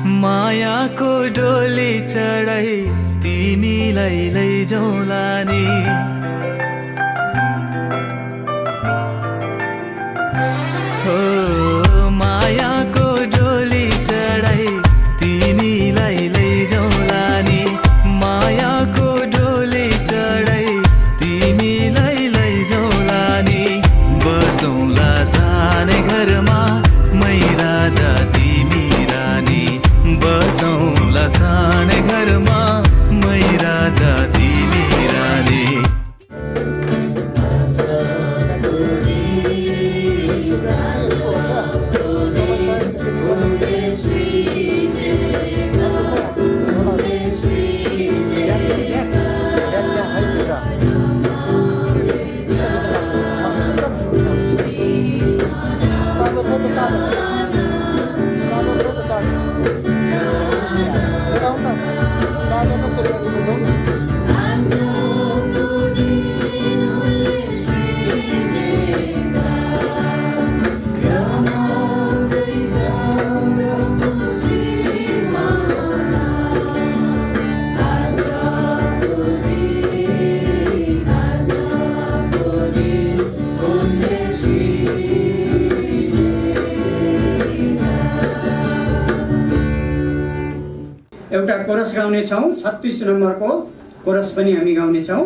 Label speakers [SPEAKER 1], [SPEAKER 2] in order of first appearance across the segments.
[SPEAKER 1] मायाको डोली चढाई तिमीलाई लैजाउँला नि। हो मायाको डोली चढाई तिमीलाई लैजाउँला नि। मायाको डोली चढाई तिमीलाई लैजाउँला नि। बसौँला सानै घरमा मै राजा तिमी रानी। बसौँला सानै घरमा मै राजा तिमी रानी।
[SPEAKER 2] एउटा कोरस गाउने छौं। 36 नम्बरको कोरस पनि हामी गाउने छौं।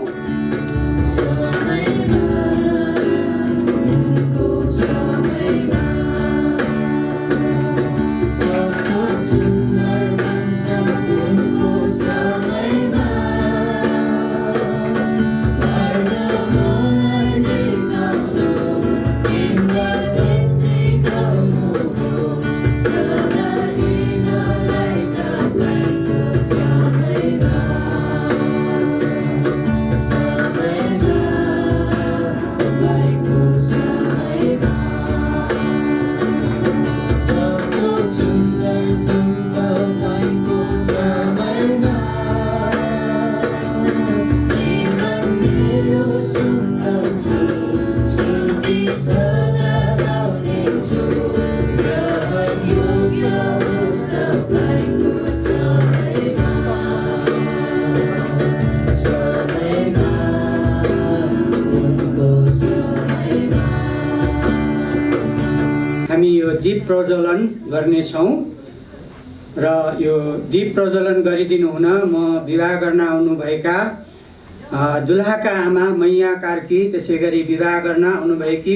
[SPEAKER 2] हामी यो दीप प्रज्वलन गर्नेछौँ र यो दीप प्रज्वलन गरिदिनु हुन म विवाह गर्न आउनुभएका दुल्हाका आमा मैया कार्की, त्यसै गरी विवाह गर्न आउनुभएकी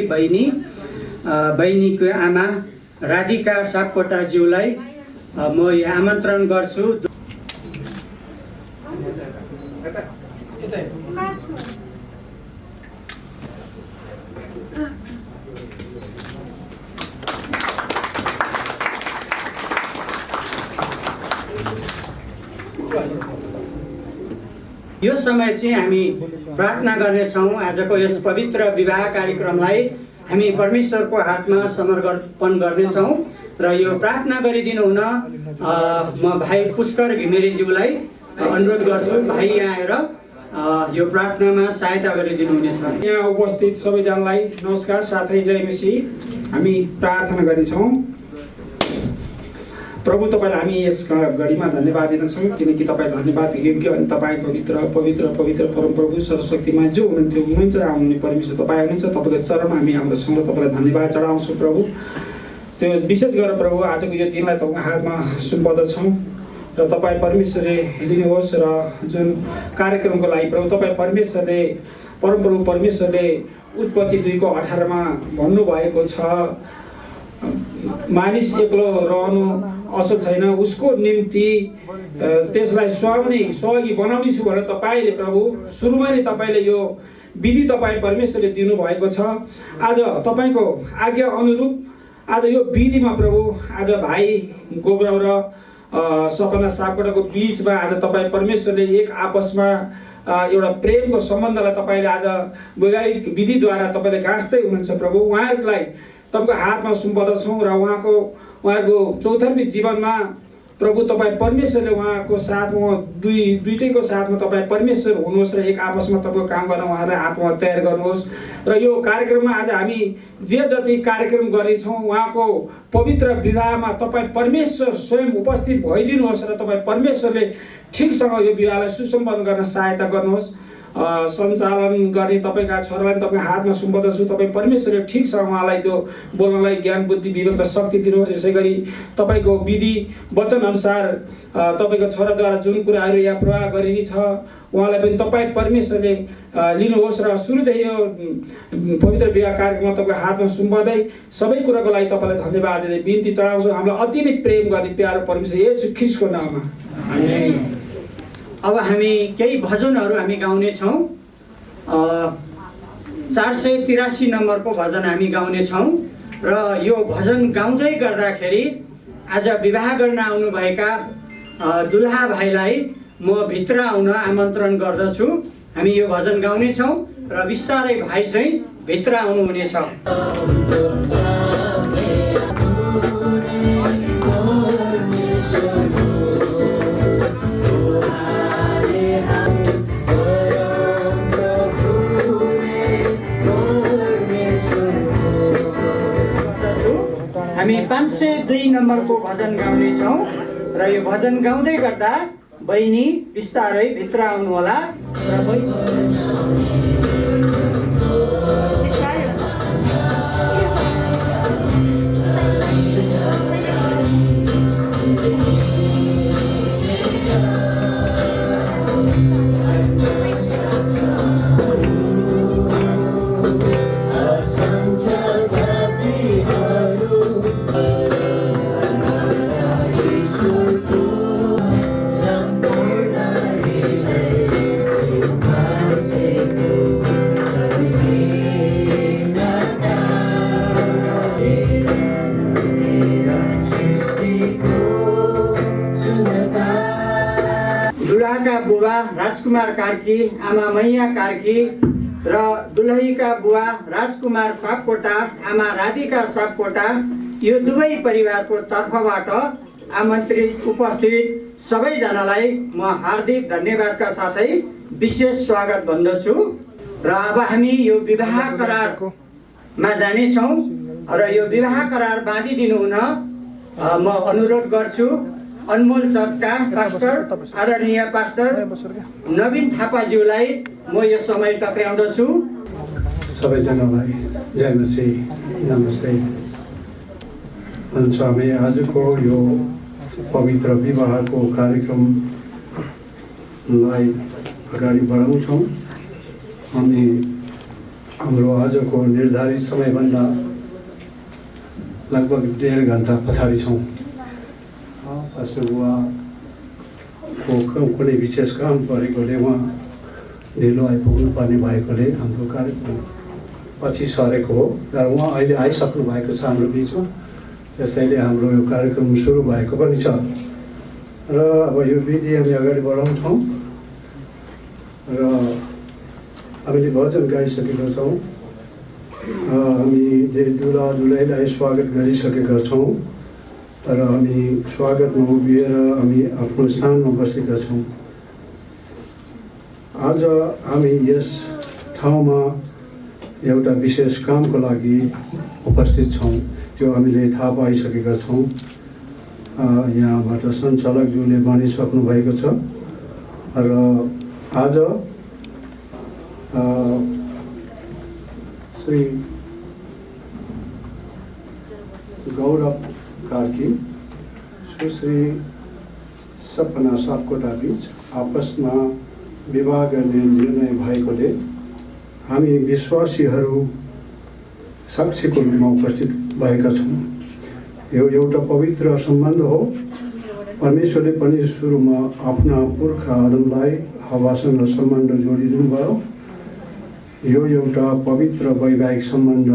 [SPEAKER 2] बहिनीको आमा राधिका सापकोटाज्यूलाई म यो आमन्त्रण गर्छु। यो समय चाहिँ हामी प्रार्थना गर्नेछौँ। आजको यस पवित्र विवाह कार्यक्रमलाई हामी परमेश्वरको हातमा समर्पण गर्नेछौँ र यो प्रार्थना गरिदिनु हुन म भाइ पुष्कर घिमिरेज्यूलाई अनुरोध गर्छु। भाइ यहाँ आएर यो प्रार्थनामा सहायता गरिदिनु हुनेछ।
[SPEAKER 3] यहाँ उपस्थित सबैजनालाई नमस्कार, साथै जय मसीह। हामी प्रार्थना गर्नेछौँ। प्रभु, तपाईँलाई हामी यस घडीमा धन्यवाद दिन्छौँ, किनकि तपाईँ धन्यवाद योग्य अनि तपाईँ पवित्र पवित्र पवित्र परमप्रभु सर्वशक्तिमा जो हुनुहुन्छ आउनुहुने परमेश्वर तपाईँ हुनुहुन्छ। तपाईँको चरणमा हामी हाम्रो सँग तपाईँलाई धन्यवाद चढाउँछौँ प्रभु। त्यो विशेष गरेर प्रभु आजको यो दिनलाई तपाईँको हातमा सुम्पर्दछौँ र तपाईँ परमेश्वरले लिनुहोस्। र जुन कार्यक्रमको लागि प्रभु तपाईँ परमेश्वरले परमप्रभु परमेश्वरले उत्पत्ति 2:18 भन्नुभएको छ, मानिस एक्लो रहनु असल छैन, उसको निम्ति त्यसलाई सहयोगी बनाउने छु भनेर तपाईँले प्रभु सुरुमा नै तपाईँले यो विधि तपाईँ परमेश्वरले दिनुभएको छ। आज तपाईँको आज्ञा अनुरूप आज यो विधिमा प्रभु आज भाइ गोब्राउ र सपना सापकोटाको बीचमा आज तपाईँ परमेश्वरले एक आपसमा एउटा प्रेमको सम्बन्धलाई तपाईँले आज वैवाहिक विधिद्वारा तपाईँले गाँच्दै हुनुहुन्छ प्रभु। उहाँहरूलाई तपाईँको हातमा सुम्पर्दछौँ र उहाँको चौतर्फी जीवनमा प्रभु तपाईँ परमेश्वरले उहाँको साथमा दुईटैको साथमा तपाईँ परमेश्वर हुनुहोस् र एक आपसमा तपाईँको काम गर्न उहाँलाई आत्मा तयार गर्नुहोस्। र यो कार्यक्रममा आज हामी जे जति कार्यक्रम गर्नेछौँ उहाँको पवित्र विवाहमा तपाईँ परमेश्वर स्वयं उपस्थित भइदिनुहोस् र तपाईँ परमेश्वरले ठिकसँग यो विवाहलाई सुसम्पन्न गर्न सहायता गर्नुहोस्। सञ्चालन गर्ने तपाईँका छोरालाई तपाईँको हातमा सुम्पर्दछु। तपाईँ परमेश्वरले ठिकसँग उहाँलाई त्यो बोल्नलाई ज्ञान बुद्धि विवेक र शक्ति दिनुहोस्। यसै गरी तपाईँको विधि वचनअनुसार तपाईँको छोराद्वारा जुन कुराहरू यहाँ प्रवाह गरिने छ उहाँलाई पनि तपाईँ परमेश्वरले लिनुहोस् र सुरुदेखि यो पवित्र विवाह कार्यक्रममा तपाईँको हातमा सुम्पर्दै सबै कुराको लागि तपाईँलाई धन्यवाद दिँदै बिन्ती चढाउँछु। हामीलाई अति नै प्रेम गर्ने प्यारो परमेश्वर येशू ख्रीष्टको नाममा आमेन।
[SPEAKER 2] अब हामी केही भजनहरू हामी गाउने छौँ। 483 नम्बरको भजन हामी गाउने छौँ र यो भजन गाउँदै गर्दाखेरि आज विवाह गर्न आउनुभएका दुल्हा भाइलाई म भित्र आउन आमन्त्रण गर्दछु। हामी यो भजन गाउने छौँ र बिस्तारै भाइ चाहिँ भित्र आउनुहुनेछ। हामी 502 नम्बरको भजन गाउने छौँ र यो भजन गाउँदै गर्दा बहिनी बिस्तारै भित्र आउनुहोला र बुबा राजकुमार कार्की, आमा मैया कार्की र दुलहीका बुबा राजकुमार सापकोटा, आमा राधिका सापकोटा, यो दुवै परिवारको तर्फबाट आमन्त्रित उपस्थित सबैजनालाई म हार्दिक धन्यवादका साथै विशेष स्वागत भन्दछु। र अब हामी यो विवाह करारमा जानेछौँ र यो विवाह करार बाँधिदिनु हुन म अनुरोध गर्छु अनमोल चर्चका पास्टर आदरणीय पास्टर नवीन थापाज्यूलाई म यो समय टक्राउँदछु।
[SPEAKER 4] सबैजनालाई जय मसीह, नमस्ते। हुन्छ, हामी आजको यो पवित्र विवाहको कार्यक्रमलाई अगाडि बढाउँछौँ। हामी हाम्रो आजको निर्धारित समयभन्दा लगभग 1.5 घन्टा पछाडि छौँ। पास्टर बुवाको कुनै विशेष काम परेकोले उहाँ ढिलो आइपुग्नु पर्ने भएकोले हाम्रो कार्यक्रम पछि सरेको हो। तर उहाँ अहिले आइसक्नु भएको छ हाम्रो बिचमा, त्यसैले हाम्रो यो कार्यक्रम सुरु भएको पनि छ। र अब यो विधि हामी अगाडि बढाउँछौँ र हामीले भजन गाइसकेका छौँ। हामीले दुला दुलहीलाई स्वागत गरिसकेका छौँ र हामी स्वागतमा उभिएर हामी आफ्नो स्थानमा बसेका छौँ। आज हामी यस ठाउँमा एउटा विशेष कामको लागि उपस्थित छौँ, त्यो हामीले थाहा पाइसकेका छौँ। यहाँबाट सञ्चालकज्यूले भनिसक्नु भएको छ र आज श्री गौरव कार्की सुश्री सपना सापकोटा बीच आपसमा विवाह गर्ने निर्णय भएकोले हामी विश्वासीहरू साक्षीको रूपमा उपस्थित भएका छौँ। यो एउटा पवित्र सम्बन्ध हो। परमेश्वरले पनि सुरुमा आफ्ना पुर्खा आदमलाई हवासँग सम्बन्ध जोडिदिनु भयो। यो एउटा पवित्र वैवाहिक सम्बन्ध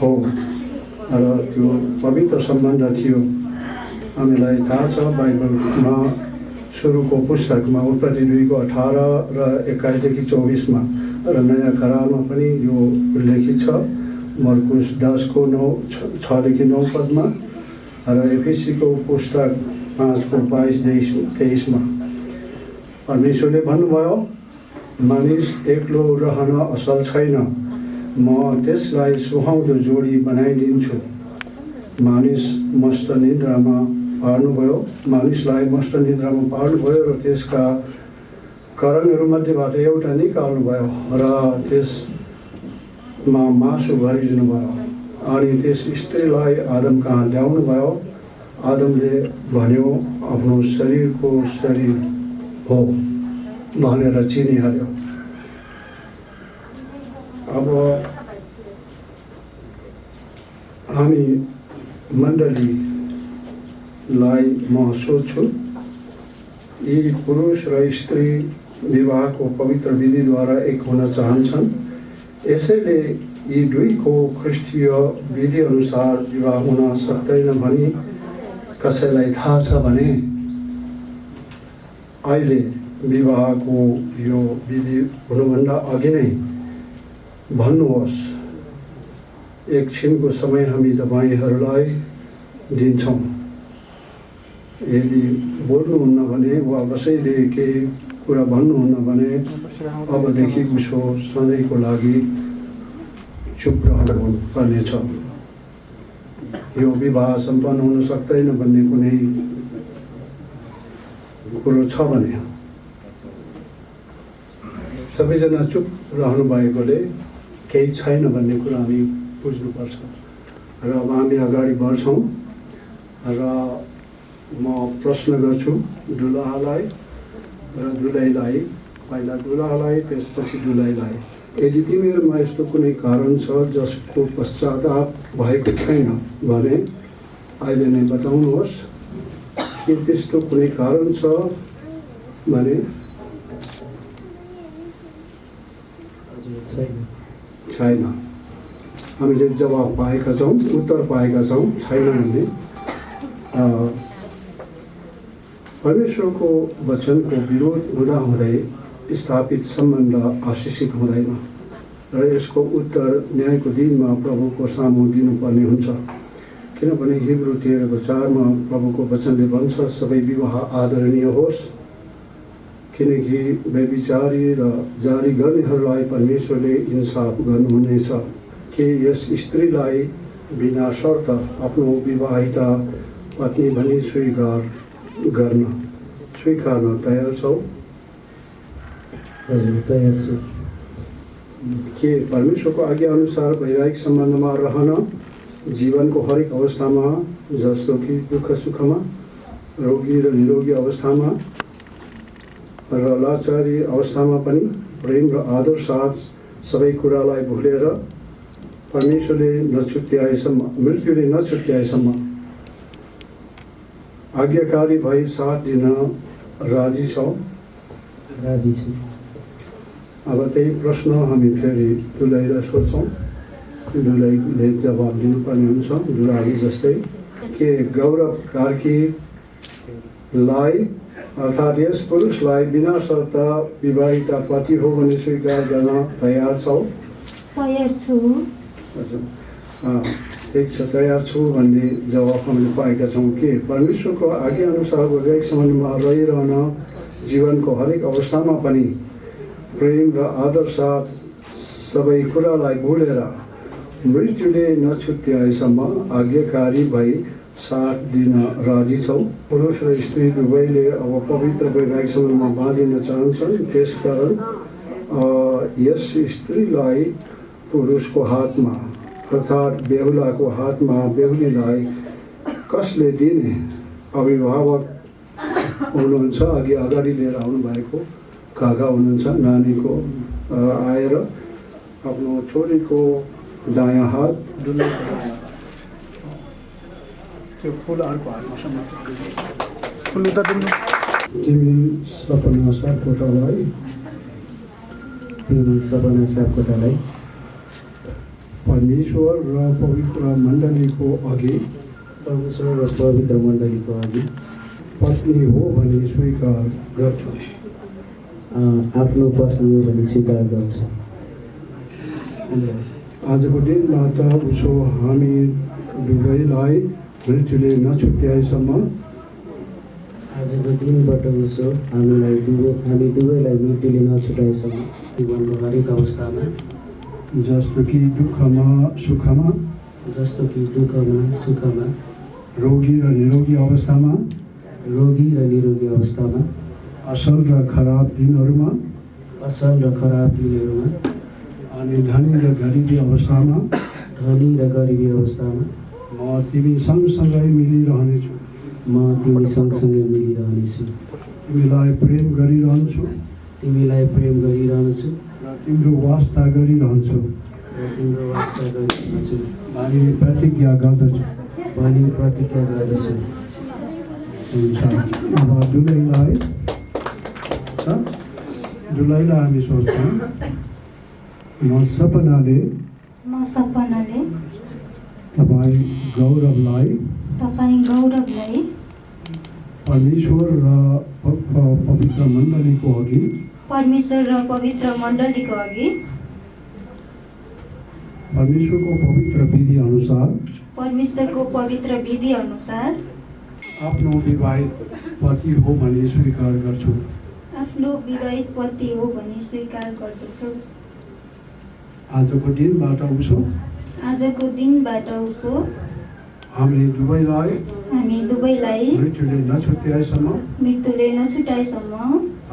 [SPEAKER 4] हो र त्यो पवित्र सम्बन्ध थियो। हामीलाई थाहा छ बाइबलमा सुरुको पुस्तकमा उत्पत्ति 2:18 र 21देखि 24मा र नयाँ करारमा पनि यो उल्लेखित छ। मर्कुस 10:6देखि 9 पदमा र एफिसीको पुस्तक 5:22-23 परमेश्वरले भन्नुभयो, मानिस एक्लो रहन असल छैन, म त्यसलाई सुहाउँदो जोडी बनाइदिन्छु। मानिसलाई मस्त निद्रामा पार्नुभयो र त्यसका करणहरूमध्येबाट एउटा निकाल्नुभयो र त्यसमा मासु भरिदिनु भयो अनि त्यस स्त्रीलाई आदम कहाँ ल्याउनु भयो। आदमले भन्यो, आफ्नो शरीरको शरीर हो भनेर चिनिहाल्यो। अब हामी मण्डलीलाई म सोध्छु, यी पुरुष र स्त्री विवाहको पवित्र विधिद्वारा एक हुन चाहन्छन्। यसैले यी दुईको ख्रिस्टीय विधि अनुसार विवाह हुन सक्दैन भनी कसैलाई थाहा छ भने अहिले विवाहको यो विधि हुनुभन्दा अघि नै भन्नुहोस्। एकछिनको समय हामी तपाईँहरूलाई दिन्छौँ। यदि बोल्नुहुन्न भने वा कसैले केही कुरा भन्नुहुन्न भने अबदेखि उसो सधैँको लागि चुप रहनु पर्नेछ। यो विवाह सम्पन्न हुन सक्दैन भन्ने कुनै कुरो छ भने सबैजना चुप रहनु भएकोले केही छैन भन्ने कुरा हामी बुझ्नुपर्छ। र अब हामी अगाडि बढ्छौँ र म प्रश्न गर्छु दुलहालाई र दुलहीलाई, पहिला दुलहालाई त्यसपछि दुलहीलाई। यदि तिमीहरूमा यस्तो कुनै कारण छ जसको पश्चाताप भएको छैन भने अहिले नै बताउनुहोस्। के त्यस्तो कुनै कारण छ भने? छैन। हामीले जवाब पाएका छौँ, उत्तर पाएका छौँ, छैन भन्ने। परमेश्वरको वचनको विरोध हुँदाहुँदै स्थापित सम्बन्ध आशिषित हुँदैन र यसको उत्तर न्यायको दिनमा प्रभुको सामु दिनुपर्ने हुन्छ। किनभने हिब्रू 13:4 प्रभुको वचनले भन्छ, सबै विवाह आदरणीय होस्, किनकि व्यभिचारी र जारी गर्नेहरूलाई परमेश्वरले इन्साफ गर्नुहुनेछ। के यस स्त्रीलाई बिना शर्त आफ्नो विवाहिता पत्नी भनी स्वीकार्न तयार छौ?
[SPEAKER 5] हजुर, तयार छु।
[SPEAKER 4] के परमेश्वरको आज्ञा अनुसार वैवाहिक सम्बन्धमा रहन जीवनको हरेक अवस्थामा, जस्तो कि दुःख सुखमा, रोगी र निरोगी अवस्थामा र लाचारी अवस्थामा पनि प्रेम र आदर साथ सबै कुरालाई भुलेर परमेश्वरले मृत्युले नछुट्याएसम्म आज्ञाकारी भई साथ दिन राजी छौ?
[SPEAKER 5] राजी छु।
[SPEAKER 4] अब त्यही प्रश्न हामी फेरि दुलहीलाई सोध्छौँ। दुलहीले जवाब दिनुपर्ने हुन्छ दुलही जस्तै। के गौरव कार्कीलाई अर्थात् यस पुरुषलाई बिना शर्त विवाहिता पति हो भने स्वीकार गर्न तयार छौ?
[SPEAKER 6] तयार छु।
[SPEAKER 4] हजुर, ठिक छ, तयार छु भन्ने जवाब हामीले पाएका छौँ। के परमेश्वरको आज्ञा अनुसार वैवाहिक सम्बन्धमा रहिरहन जीवनको हरेक अवस्थामा पनि प्रेम र आदर साथ सबै कुरालाई भुलेर मृत्युले नछुट्याएसम्म आज्ञाकारी भई साथ दिन राजी छौ? पुरुष र स्त्री दुवैले अब पवित्र वैवाहिक सम्बन्धमा बाँधिन चाहन्छन्। त्यसकारण यस स्त्रीलाई पुरुषको हातमा अर्थात् बेहुलाको हातमा बेहुलीलाई कसले दिने? अभिभावक हुनुहुन्छ, अगाडि लिएर आउनुभएको काका हुनुहुन्छ, नानीको आएर आफ्नो छोरीको दायाँ हात त्यो फुल अर्को हातमा तिमी सपना सापकोटालाई परमेश्वर र पवित्र मण्डलीको अघि पत्नी हो भने स्वीकार गर्छु।
[SPEAKER 5] आफ्नो पत्नी हो भने स्वीकार गर्छु।
[SPEAKER 4] आजको दिनबाट उसो हामी दुवैलाई मृत्युले नछुट्याएसम्म
[SPEAKER 5] आजको दिनबाट उसो हामी दुवैलाई मृत्युले नछुटाएसम्म जीवनको हरेक अवस्थामा
[SPEAKER 4] जस्तो कि दुःखमा सुखमा रोगी र निरोगी अवस्थामा असल र खराब दिनहरूमा अनि धनी र गरिबी अवस्थामा म तिमी सँगसँगै मिलिरहनेछु तिमीलाई प्रेम गरिरहन्छु र तिम्रो वास्ता गरिरहन्छु भनी प्रतिज्ञा गर्दछु। हुन्छ। अब दुलैलाई हामी सोध्छौँ म सपनाले तपाईँ गौरवलाई परमेश्वर र पवित्र मण्डलीको अघि परमेश्वरको पवित्र विधि अनुसार आफ्नो विवाहित पति हो भनी स्वीकार गर्छु। आजको दिनबाट उसो हामी दुवैलाई मृत्युले नछुटाएसम्म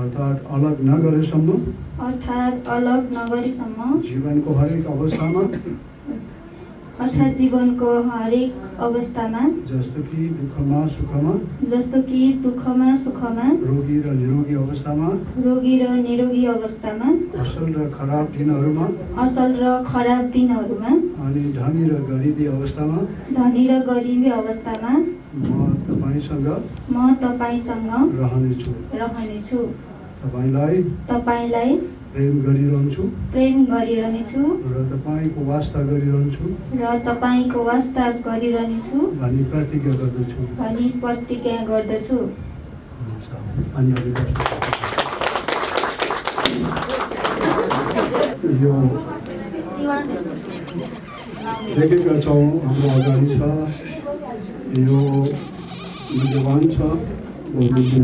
[SPEAKER 4] अर्थात् अलग नगरेसम्म जीवनको हरेक अवस्थामा जस्तो कि दुःखमा सुखमा रोगी र निरोगी अवस्थामा असल र खराब दिनहरूमा अनि धनी र गरिबी अवस्थामा म तपाईसँग रहनेछु। तपाईलाई प्रेम गरिरहन्छु र तपाईको वास्ता गरिरहन्छु भनी प्रतिज्ञा गर्दछु। यो देखेका छौँ हाम्रो अगाडि छ, यो मूल्यवान छ, बहुमूल्य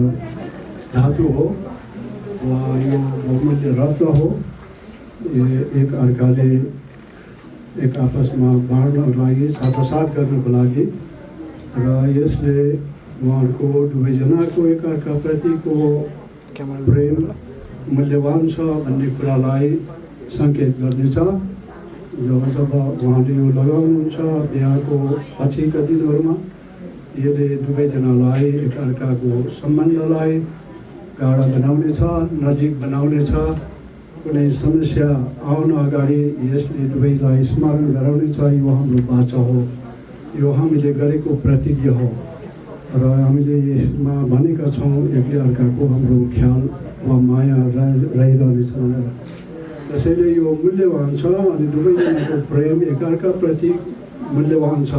[SPEAKER 4] धातु हो वा यो बहुमूल्य रत्न हो। एक अर्काले एक आपसमा बाँड्नको लागि साटासाट गर्नको लागि र यसले उहाँहरूको दुवैजनाको एक अर्काप्रतिको प्रेम मूल्यवान छ भन्ने कुरालाई सङ्केत गर्नेछ। जब उहाँले यो लगाउनुहुन्छ बिहाको पछिका दिनहरूमा यसले दुवैजनालाई एक अर्काको सम्बन्धलाई गाढा बनाउनेछ, नजिक बनाउनेछ। कुनै समस्या आउन अगाडि यसले दुवैलाई स्मरण गराउनेछ, यो हाम्रो बाचा हो, यो हामीले गरेको प्रतिज्ञा हो र हामीले यसमा भनेका छौँ एकले अर्काको हाम्रो ख्याल वा माया रहिरहनेछ भनेर। त्यसैले यो मूल्यवान छ अनि दुवैजनाको प्रेम एकअर्काप्रति मूल्यवान छ।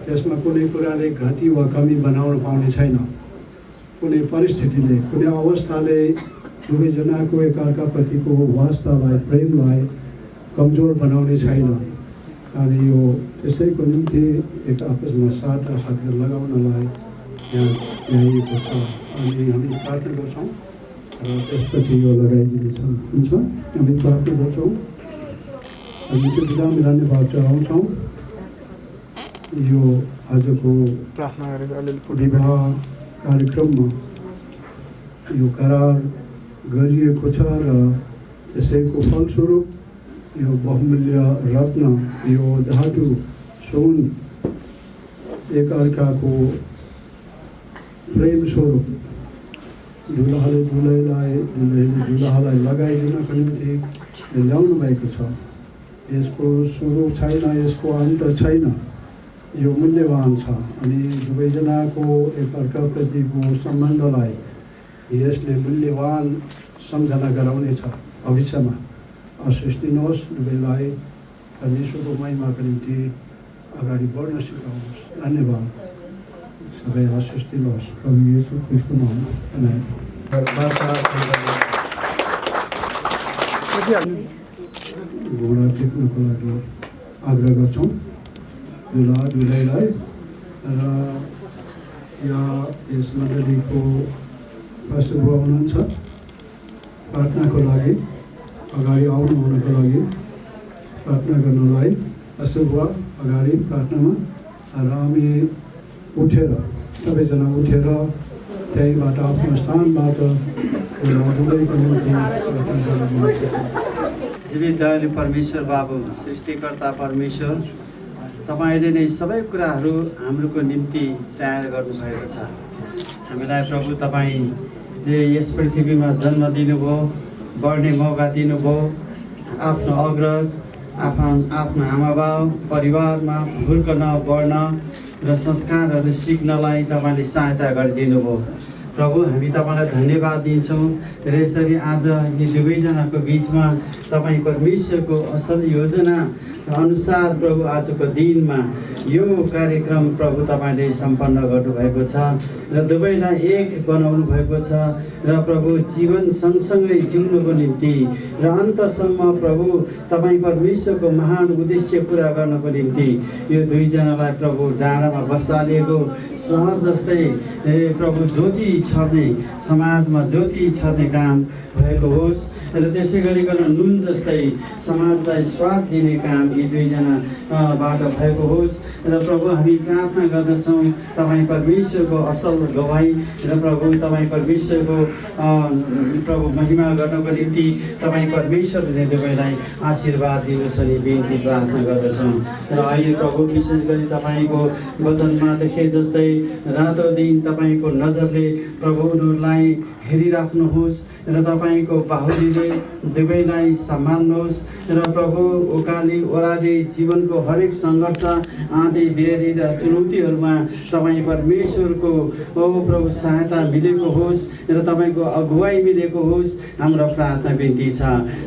[SPEAKER 4] त्यसमा कुनै कुराले घटी वा कमी बनाउन पाउने छैन। कुनै परिस्थितिले, कुनै अवस्थाले दुवैजनाको एकअर्काप्रतिको वास्तालाई, प्रेमलाई कमजोर बनाउने छैन। अनि यो त्यसैको निम्ति एक आपसमा साट लगाउनलाई यहाँ ल्याइएको छ। अनि हामी प्रार्थना गर्छौँ र त्यसपछि यो लगाइदिनेछौँ। हुन्छ, हामी प्रार्थना गर्छौँ। हामी त्यो बिदामा धन्यवाद चढाउँछौँ। यो आजको विवाह कार्यक्रममा यो करार गरिएको छ र त्यसैको फलस्वरूप यो बहुमूल्य रत्न, यो धातु सुन एक अर्काको प्रेम स्वरूप दुलहाले दुलहालाई लगाइदिनको निम्ति ल्याउनु भएको छ। यसको सुरु छैन, यसको अन्त छैन, यो मूल्यवान छ। अनि दुवैजनाको एक अर्काप्रतिको सम्बन्धलाई यसले मूल्यवान सम्झना गराउनेछ। भविष्यमा आशिष दिनुहोस् दुवैलाई, परमेश्वरको महिमाको निम्ति अगाडि बढ्न सिकाउनुहोस्। धन्यवाद। सबै आशिष दिनुहोस् प्रभु येशू ख्रीष्टको नाममा। घोडा टेक्नको लागि आग्रह गर्छौँ दुलहा दुलहीलाई र या यस मण्डलीको पास्टर बुवा हुनुहुन्छ प्रार्थनाको लागि अगाडि आउनुहुनको लागि प्रार्थना गर्नलाई पास्टर बुवा अगाडि प्रार्थनामा र हामी उठेर सबैजना उठेर त्यहीबाट आफ्नो स्थानबाट हुँदैको निम्ति
[SPEAKER 6] जीवित दयालु परमेश्वर बाबु सृष्टिकर्ता परमेश्वर तपाईँले नै सबै कुराहरू हाम्रोको निम्ति तयार गर्नुभएको छ। हामीलाई प्रभु तपाईँले यस पृथ्वीमा जन्म दिनुभयो, बढ्ने मौका दिनुभयो, आफ्नो अग्रज आफ्नो आमाबाउ परिवारमा हुर्कन बढ्न र संस्कारहरू सिक्नलाई तपाईँले सहायता गरिदिनुभयो। प्रभु हामी तपाईँलाई धन्यवाद दिन्छौँ र यसरी आज यी दुवैजनाको बिचमा तपाईँ परमेश्वरको असल योजना अनुसार प्रभु आजको दिनमा यो कार्यक्रम प्रभु तपाईँले सम्पन्न गर्नुभएको छ र दुवैलाई एक बनाउनु भएको छ र प्रभु जीवन सँगसँगै जिउनुको निम्ति र अन्तसम्म प्रभु तपाईँ परमेश्वरको महान उद्देश्य पुरा गर्नको निम्ति यो दुईजनालाई प्रभु डाँडामा बसालिएको सहर जस्तै प्रभु ज्योति छर्ने समाजमा ज्योति छर्ने काम भएको होस् र त्यसै गरिकन नुन जस्तै समाजलाई स्वाद दिने काम यी दुईजनाबाट भएको होस् र प्रभु हामी प्रार्थना गर्दछौँ तपाईँ परमेश्वरको असल गवाई र प्रभु तपाईँ परमेश्वरको प्रभु महिमा गर्नको निम्ति तपाईँ परमेश्वरले तपाईँलाई आशीर्वाद दिनुहोस् अनि बिन्ती प्रार्थना गर्दछौँ। र अहिले प्रभु विशेष गरी तपाईँको वचनमा लेखे जस्तै रातो दिन तपाईँको नजरले प्रभु उनीहरूलाई हेरिराख्नुहोस् र तपाईँको बाहुलीले दुवैलाई सम्हाल्नुहोस् र प्रभु उकाली ओह्राली जीवनको हरेक सङ्घर्ष आँधी बेरी र चुनौतीहरूमा तपाईँ परमेश्वरको प्रभु सहायता मिलेको होस् र तपाईँको अगुवाई मिलेको होस् हाम्रो प्रार्थना बिन्ती छ।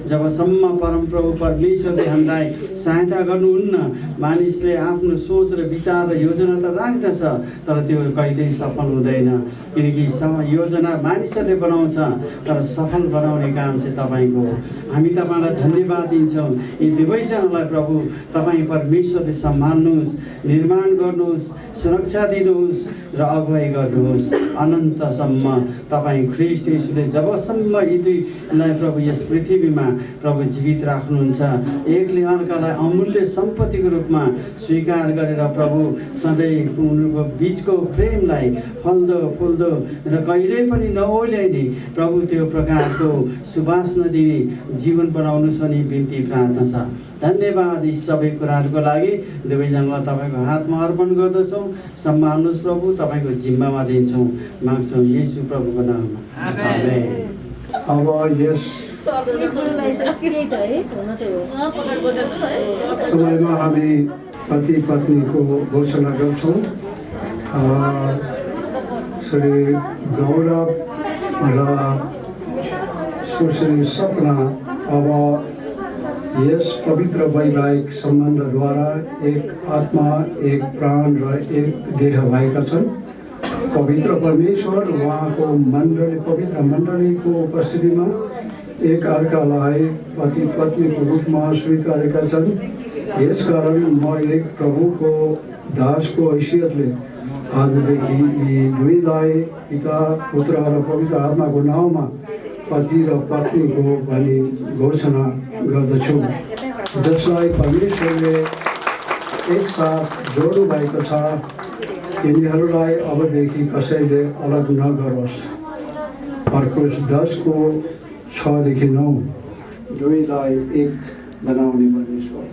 [SPEAKER 6] जबसम्म परमप्रभु परमेश्वरले हामीलाई सहायता गर्नुहुन्न मानिसले आफ्नो सोच र विचार र योजना त राख्दछ तर त्यो कहिल्यै सफल हुँदैन किनकि योजना मानिसहरूले बनाउँछ तर सफल बनाउने काम चाहिँ तपाईँको हो। हामी तपाईँलाई धन्यवाद दिन्छौँ यी दुवैजनालाई प्रभु तपाईँ परमेश्वरले सम्हाल्नुहोस्, निर्माण गर्नुहोस्, सुरक्षा दिनुहोस् र अगुवाई गर्नुहोस् अनन्तसम्म तपाईँ ख्रीष्ट येशूले जबसम्म यी दुईलाई प्रभु यस पृथ्वीमा प्रभु जीवित राख्नुहुन्छ एकले अर्कालाई अमूल्य सम्पत्तिको रूपमा स्वीकार गरेर प्रभु सधैँ उनीहरूको बिचको प्रेमलाई फल्दो फुल्दो र कहिल्यै पनि नओल्याइने प्रभु त्यो प्रकारको सुवासना दिने जीवन बनाउनुहोस् अनि बिन्ती प्रार्थना छ। धन्यवाद यी सबै कुराहरूको लागि दुवैजनालाई तपाईँको हातमा अर्पण गर्दछौँ। सम्हाल्नुहोस् प्रभु, तपाईँको जिम्मामा दिन्छौँ माग्छौँ येशू प्रभुको नाममा आमेन।
[SPEAKER 4] अब यस समयमा हामी पति पत्नीको घोषणा गर्छौँ। श्री गौरव र सुश्री सपना अब यस पवित्र वैवाहिक सम्बन्धद्वारा एक आत्मा, एक प्राण र एक देह भएका छन्। पवित्र परमेश्वर उहाँको पवित्र मण्डलीको उपस्थितिमा एक अर्कालाई पति पत्नीको रूपमा स्वीकारेका छन्। यसकारण म एक प्रभुको दासको हैसियतले आजदेखि यी दुईलाई पिता, पुत्र र पवित्र आत्माको नाउँमा पति र पत्नीको भनी घोषणा गर्दछु, जसलाई परमेश्वरले एकसाथ जोड्नु भएको छ। यिनीहरूलाई अबदेखि कसैले अलग नगरोस्। मार्कुस 10:6-9 दुईलाई एक बनाउने परमेश्वर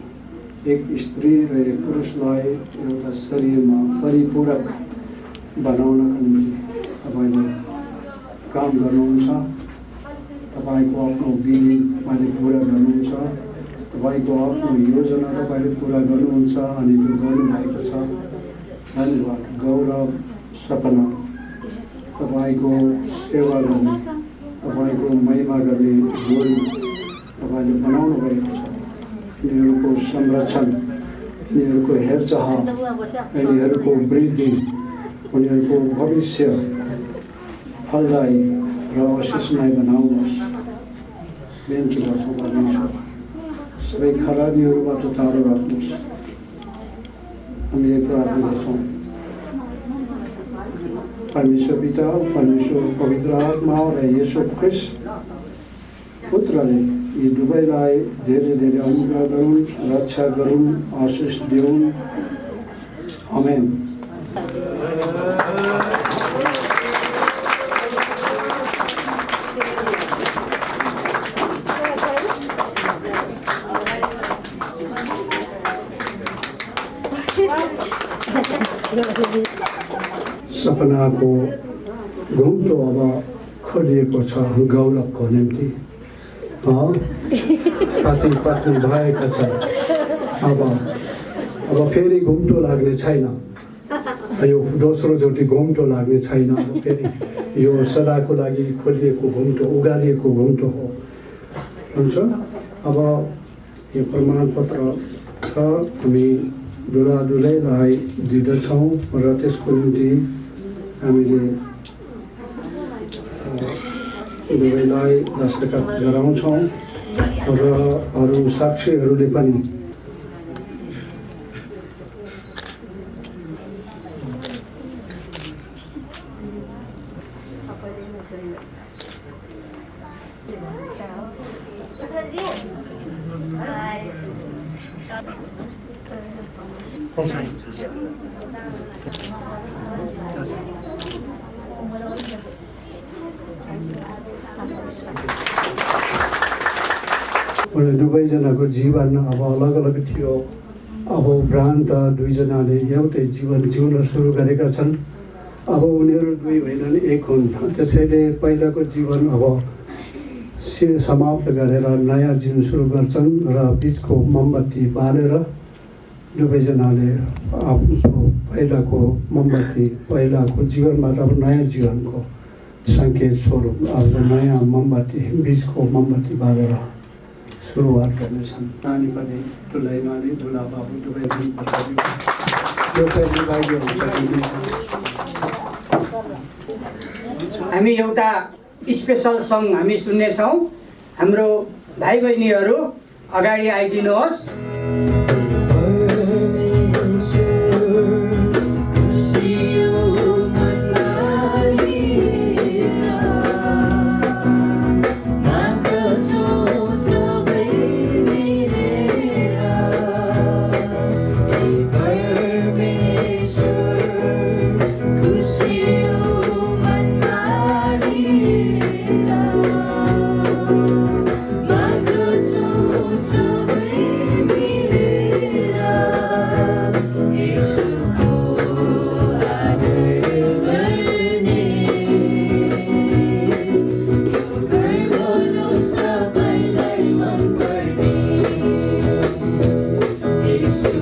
[SPEAKER 4] एक स्त्री र एक पुरुषलाई एउटा शरीरमा परिपूरक बनाउनका निम्ति तपाईँले काम गर्नुहुन्छ। तपाईँको आफ्नो विधि तपाईँले पुरा गर्नुहुन्छ। तपाईँको आफ्नो योजना तपाईँले पुरा गर्नुहुन्छ अनि त्यो गर्नुभएको छ। धन्यवाद। गौरव, सपना तपाईँको सेवा गर्ने, तपाईँको महिमा गर्ने जोडी तपाईँले बनाउनु भएको छ। यिनीहरूको संरक्षण, यिनीहरूको हेरचाह, यिनीहरूको वृद्धि, उनीहरूको भविष्य फलदायी र आशिषमय बनाउनुहोस्। बिन्ती गर्छौँ परमेश्वर, सबै खराबीहरूबाट टाढो राख्नुहोस्। हामीले प्रार्थना गर्छौँ परमेश्वर पिता, परमेश्वर पवित्र आत्मा र येशू ख्रिस्ट पुत्रले यी दुवैलाई धेरै धेरै अनुग्रह गरून्, रक्षा गरून्, आशिष दिउन्। आमेन। सपनाको घुम्टो अब खोलिएको छ गौरवको निम्ति। पति पत्नी भएका छन्। अब फेरि घुम्टो लाग्ने छैन। यो दोस्रोचोटि घुम्टो लाग्ने छैन। फेरि यो सदाको लागि खोलिएको घुम्टो, उगालिएको घुम्टो हो। हुन्छ। अब यो प्रमाणपत्र छ, हामी दुलादुलैलाई दिँदछौँ र त्यसको निम्ति हामीले दुवैलाई दस्तखत गराउँछौँ र अरू साक्षीहरूले पनि उनीहरू दुवैजनाको जीवन अब अलग अलग थियो। अब उपरान्त दुईजनाले एउटै जीवन जिउन सुरु गरेका छन्। अब उनीहरू दुई होइनन्, एक हुन्। त्यसैले पहिलाको जीवन अब समाप्त गरेर नयाँ जीवन सुरु गर्छन् र बिचको मोमबत्ती बालेर दुवैजनाले आफ्नो पहिलाको मोमबत्ती, पहिलाको जीवनबाट अब नयाँ जीवनको सङ्केत स्वरूप अब नयाँ मोमबत्ती, बिचको मोमबत्ती बालेर सुरुवात गर्नेछन्। नानी पनि दुलै नानी, दुला बाबु दुवै
[SPEAKER 2] हामी एउटा स्पेसल सङ्ग हामी सुन्नेछौँ। हाम्रो भाइ बहिनीहरू अगाडि आइदिनुहोस्।
[SPEAKER 7] Yesu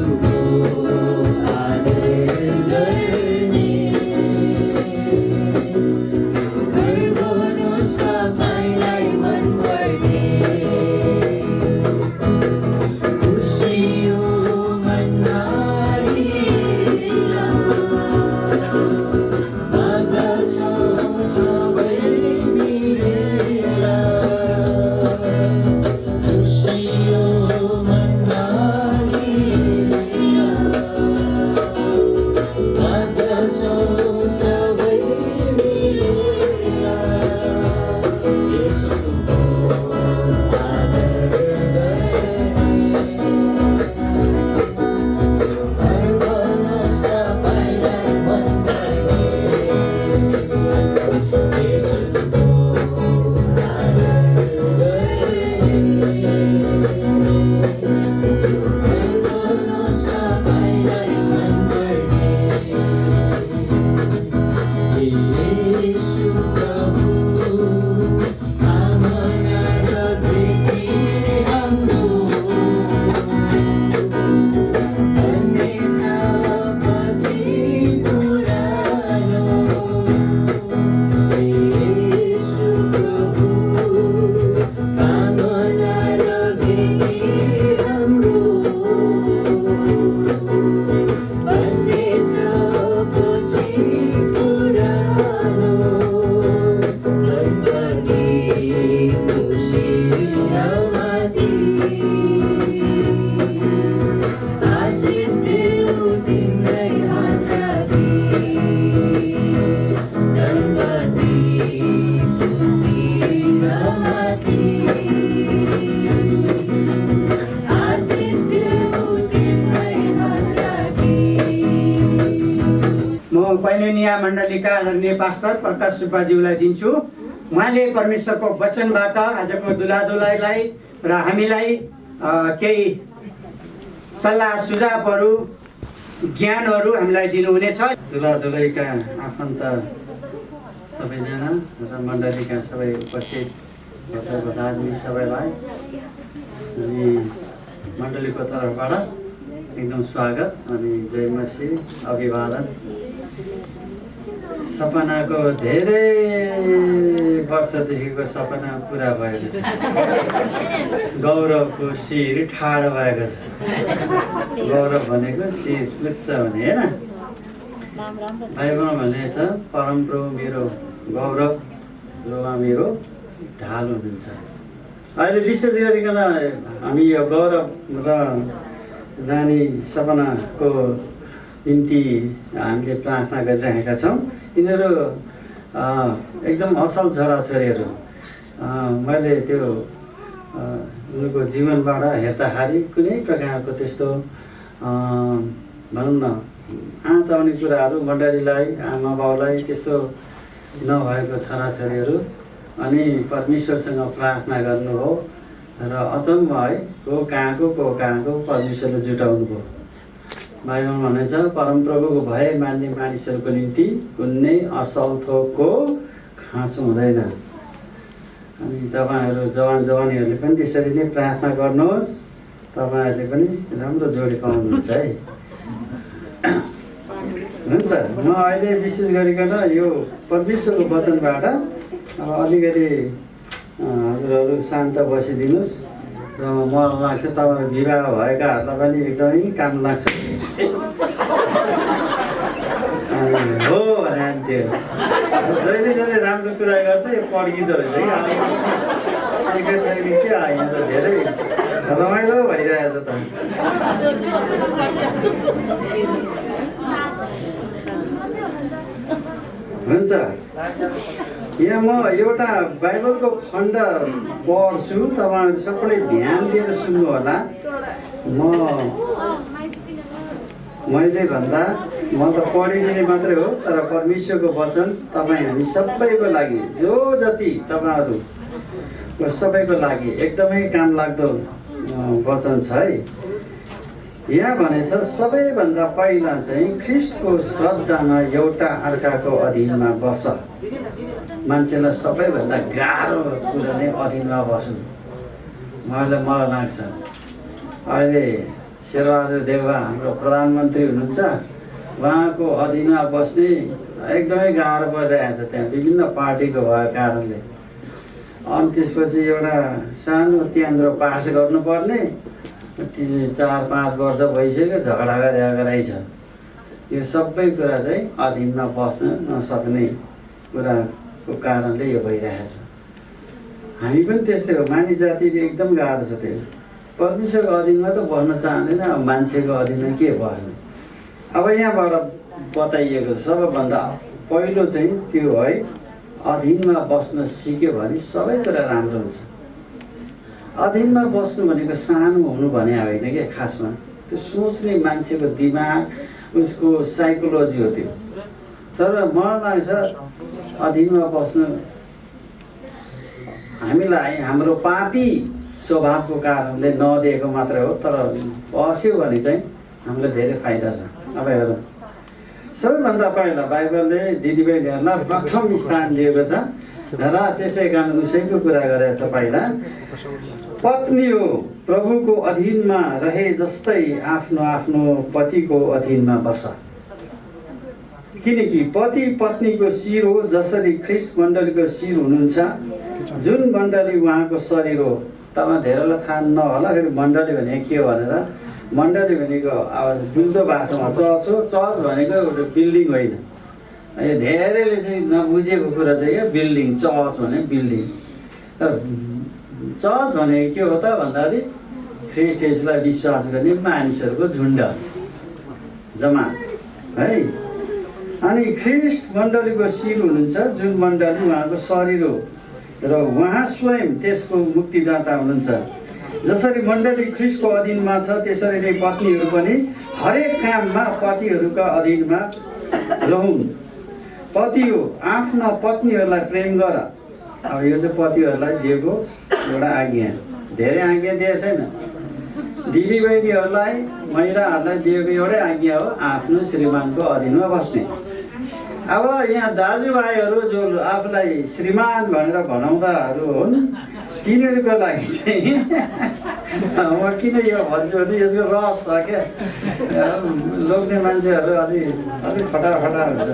[SPEAKER 2] म पैनोनिया मण्डलीका आदरणीय पास्टर प्रकाश सुब्बाज्यूलाई दिन्छु। उहाँले परमेश्वरको वचनबाट आजको दुलादुलाईलाई र हामीलाई केही सल्लाह सुझावहरू ज्ञानहरू हामीलाई दिनुहुनेछ।
[SPEAKER 6] दुलादुलैका आफन्त सबैजना र मण्डलीका सबै उपस्थित भद्रभदादमी सबैलाई अनि मण्डलीको तर्फबाट एकदम स्वागत अनि जय मसीह, अभिवादन। सपनाको धेरै वर्षदेखिको सपना पुरा भएको छ। गौरवको शिर ठाडो भएको छ। गौरव भनेको शिर उच्च भने होइन। बाइबलमा भनेको छ परमप्रभु मेरो गौरव र उहाँ मेरो ढाल हुनुहुन्छ। अहिले विशेष गरिकन हामी यो गौरव र नानी सपनाको निम्ति हामीले प्रार्थना गरिरहेका छौँ। यिनीहरू एकदम असल छोराछोरीहरू। मैले त्यो उनको जीवनबाट हेर्दाखेरि कुनै प्रकारको त्यस्तो भनौँ न आँच आउने कुराहरू मण्डलीलाई, आमा बाउलाई त्यस्तो नभएको छोराछोरीहरू। अनि परमेश्वरसँग प्रार्थना गर्नुभयो र अचम्म है, को कहाँको परमेश्वरले जुटाउनु भयो। बाइबलमा भनेछ परमप्रभुको भय मान्ने मानिसहरूको निम्ति कुनै असल थोकको खाँचो हुँदैन। अनि तपाईँहरू जवानीहरूले पनि त्यसरी नै प्रार्थना गर्नुहोस्, तपाईँहरूले पनि राम्रो जोडी पाउनुहुन्छ है। हुन्छ, म अहिले विशेष गरिकन यो परमेश्वरको वचनबाट अलिकति हजुरहरू शान्त बसिदिनुहोस् र मलाई लाग्छ तपाईँ विवाह भएकाहरूलाई पनि एकदमै काम लाग्छ। हो भने त्यो जहिले जहिले राम्रो कुरा गर्छ यो पड्किँदो रहेछ कि एकैछिन के आयो त धेरै रमाइलो भइरहेछ त। हुन्छ, यहाँ म एउटा बाइबलको खण्ड पढ्छु, तपाईँहरू सबैले ध्यान दिएर सुन्नु होला। मैले भन्दा म त पढिदिने मात्रै हो, तर परमेश्वरको वचन तपाईँ हामी सबैको लागि, जो जति तपाईँहरू सबैको लागि एकदमै काम लाग्दो वचन छ है। यहाँ भनेछ सबैभन्दा पहिला चाहिँ ख्रिस्टको श्रद्धामा एउटा अर्काको अधीनमा बस। मान्छेलाई सबैभन्दा गाह्रो कुरा नै अधीनमा बस्नु। मलाई लाग्छ अहिले शेरबहादुर देउवा हाम्रो प्रधानमन्त्री हुनुहुन्छ, उहाँको अधीनमा बस्ने एकदमै गाह्रो परिरहेछ। त्यहाँ विभिन्न पार्टीको भएको कारणले। अनि त्यसपछि एउटा सानो केन्द्र पास गर्नुपर्ने 4-5 वर्ष भइसक्यो, झगडा गराइछ। यो सबै कुरा चाहिँ अधीनमा बस्न नसक्ने कुराको कारणले यो भइरहेछ। हामी पनि त्यस्तै हो, मानिस जातिले एकदम गाह्रो छ त्यो। परमेश्वरको अधीनमा त बस्न चाहँदैन, अब मान्छेको अधीनमा के बस्ने। अब यहाँबाट बताइएको छ सबैभन्दा पहिलो चाहिँ त्यो है, अधीनमा बस्न सिक्यो भने सबै कुरा राम्रो हुन्छ। अधीनमा बस्नु भनेको सानो हुनु भने होइन क्या, खासमा त्यो सोच्ने मान्छेको दिमाग, उसको साइकोलोजी हो त्यो। तर मलाई लाग्छ अधीनमा बस्नु हामीलाई हाम्रो पापी स्वभावको कारणले नदिएको मात्रै हो, तर बस्यो भने चाहिँ हामीलाई धेरै फाइदा छ। अब हेर, सबैभन्दा पहिला बाइबलले दिदीबहिनीहरूलाई प्रथम स्थान दिएको छ र त्यसै कारण उसैको कुरा गरेको छ। पहिला पत्नी हो प्रभुको अधीनमा रहे जस्तै आफ्नो आफ्नो पतिको अधीनमा बस, किनकि पति पत्नीको शिर हो, जसरी ख्रिस्ट मण्डलीको शिर हुनुहुन्छ, जुन मण्डली उहाँको शरीर हो। तपाईँ धेरैलाई थाहा नहोला फेरि मण्डली भनेको के हो भनेर। मण्डली भनेको अब बुझ्दो भाषामा चर्च हो। चर्च भनेको एउटा बिल्डिङ होइन। यो धेरैले चाहिँ नबुझेको कुरा चाहिँ क्या, बिल्डिङ, चर्च भने बिल्डिङ। तर चर्च भनेको के हो त भन्दाखेरि ख्रिस्ट येशूलाई विश्वास गर्ने मानिसहरूको झुन्ड, जमात है। अनि ख्रिस्ट मण्डलीको शिर हुनुहुन्छ, जुन मण्डली उहाँको शरीर हो र उहाँ स्वयं त्यसको मुक्तिदाता हुनुहुन्छ। जसरी मण्डली ख्रिस्टको अधीनमा छ, त्यसरी नै पत्नीहरू पनि हरेक काममा पतिहरूका अधीनमा रहौँ। पति हो आफ्ना पत्नीहरूलाई प्रेम गर। अब यो चाहिँ पतिहरूलाई दिएको एउटा आज्ञा, धेरै आज्ञा दिएको छैन। दिदीबहिनीहरूलाई महिलाहरूलाई दिएको एउटै आज्ञा हो, आफ्नो श्रीमानको अधीनमा बस्ने। अब यहाँ दाजुभाइहरू जो आफूलाई श्रीमान भनेर भनाउँदाहरू हुन्, तिनीहरूको लागि चाहिँ म किन यो भन्छु भने यसको रस छ क्या, लोग्ने मान्छेहरू अलि फटाफटा हुन्छ।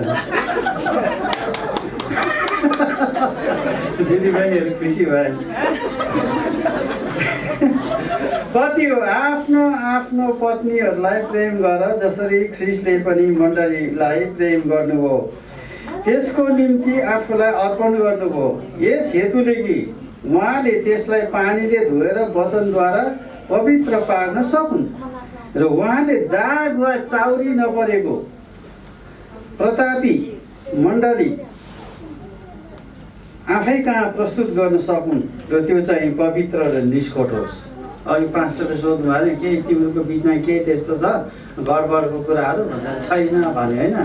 [SPEAKER 6] दिदीबहिनीहरू खुसी भए। पति हो आफ्नो पत्नीहरूलाई प्रेम गर जसरी ख्रिस्टले पनि मण्डलीलाई प्रेम गर्नुभयो, त्यसको निम्ति आफूलाई अर्पण गर्नुभयो। यस हेतुले कि उहाँले त्यसलाई पानीले धोएर वचनद्वारा पवित्र पार्न सकुन् र उहाँले दाग वा चाउरी नपरेको प्रतापी मण्डली आफै कहाँ प्रस्तुत गर्न सकुन् र त्यो चाहिँ पवित्र र निष्कट होस्। अघि पास्टरले सोध्नु भयो केही तिमीहरूको बिचमा केही त्यस्तो छ गडबडको कुराहरू भनेर, छैन भने होइन,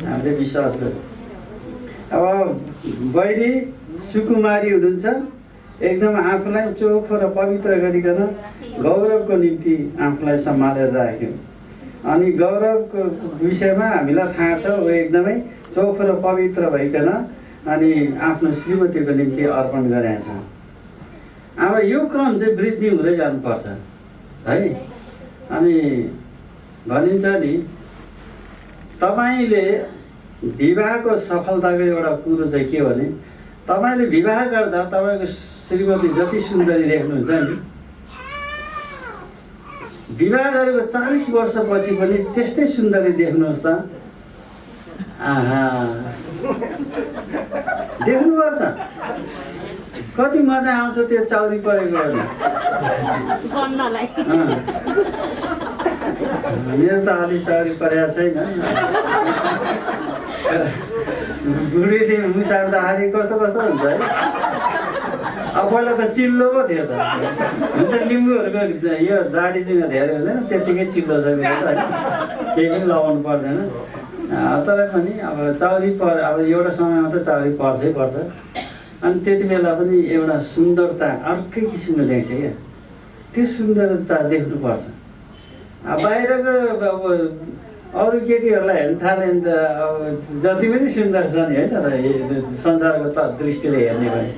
[SPEAKER 6] हामीले विश्वास गर्यौँ। अब बहिनी सुकुमारी हुनुहुन्छ, एकदम आफूलाई चोखो र पवित्र गरिकन गौरवको निम्ति आफूलाई सम्हालेर राख्यौँ। अनि गौरवको विषयमा हामीलाई थाहा छ, ऊ एकदमै चोखो र पवित्र भइकन अनि आफ्नो श्रीमतीको निम्ति अर्पण गरेका छ। अब यो क्रम चाहिँ वृद्धि हुँदै जानुपर्छ है। अनि भनिन्छ नि, तपाईँले विवाहको सफलताको एउटा कुरो चाहिँ के भने, तपाईँले विवाह गर्दा तपाईँको श्रीमती जति सुन्दरी देख्नुहुन्छ नि, विवाह गरेको 40 वर्षपछि पनि त्यस्तै सुन्दरी देख्नुहोस् त। आहा, देख्नुपर्छ। कति मजा आउँछ त्यो चाउरी परेको बेला। मेरो त अलि चाउरी परेको छैन। बुढीले मुसार्दाखेरि कस्तो कस्तो हुन्छ है। अब पहिला त चिल्लो पो थियो त, लिम्बूहरूको यो दाढी चाहिँ धेरै हुँदैन, त्यत्तिकै चिल्लो छ मेरो त होइन, केही पनि लगाउनु पर्दैन। तर पनि अब चाउरी अब एउटा समयमा त चाउरी पर्छै पर्छ। अनि त्यति बेला पनि एउटा सुन्दरता अर्कै किसिमको देख्छ क्या, त्यो सुन्दरता देख्नुपर्छ। बाहिरको अब अरू केटीहरूलाई हेर्न थाल्यो भने त अब जति पनि सुन्दर छ नि होइन, र संसारको त दृष्टिले हेर्ने भने,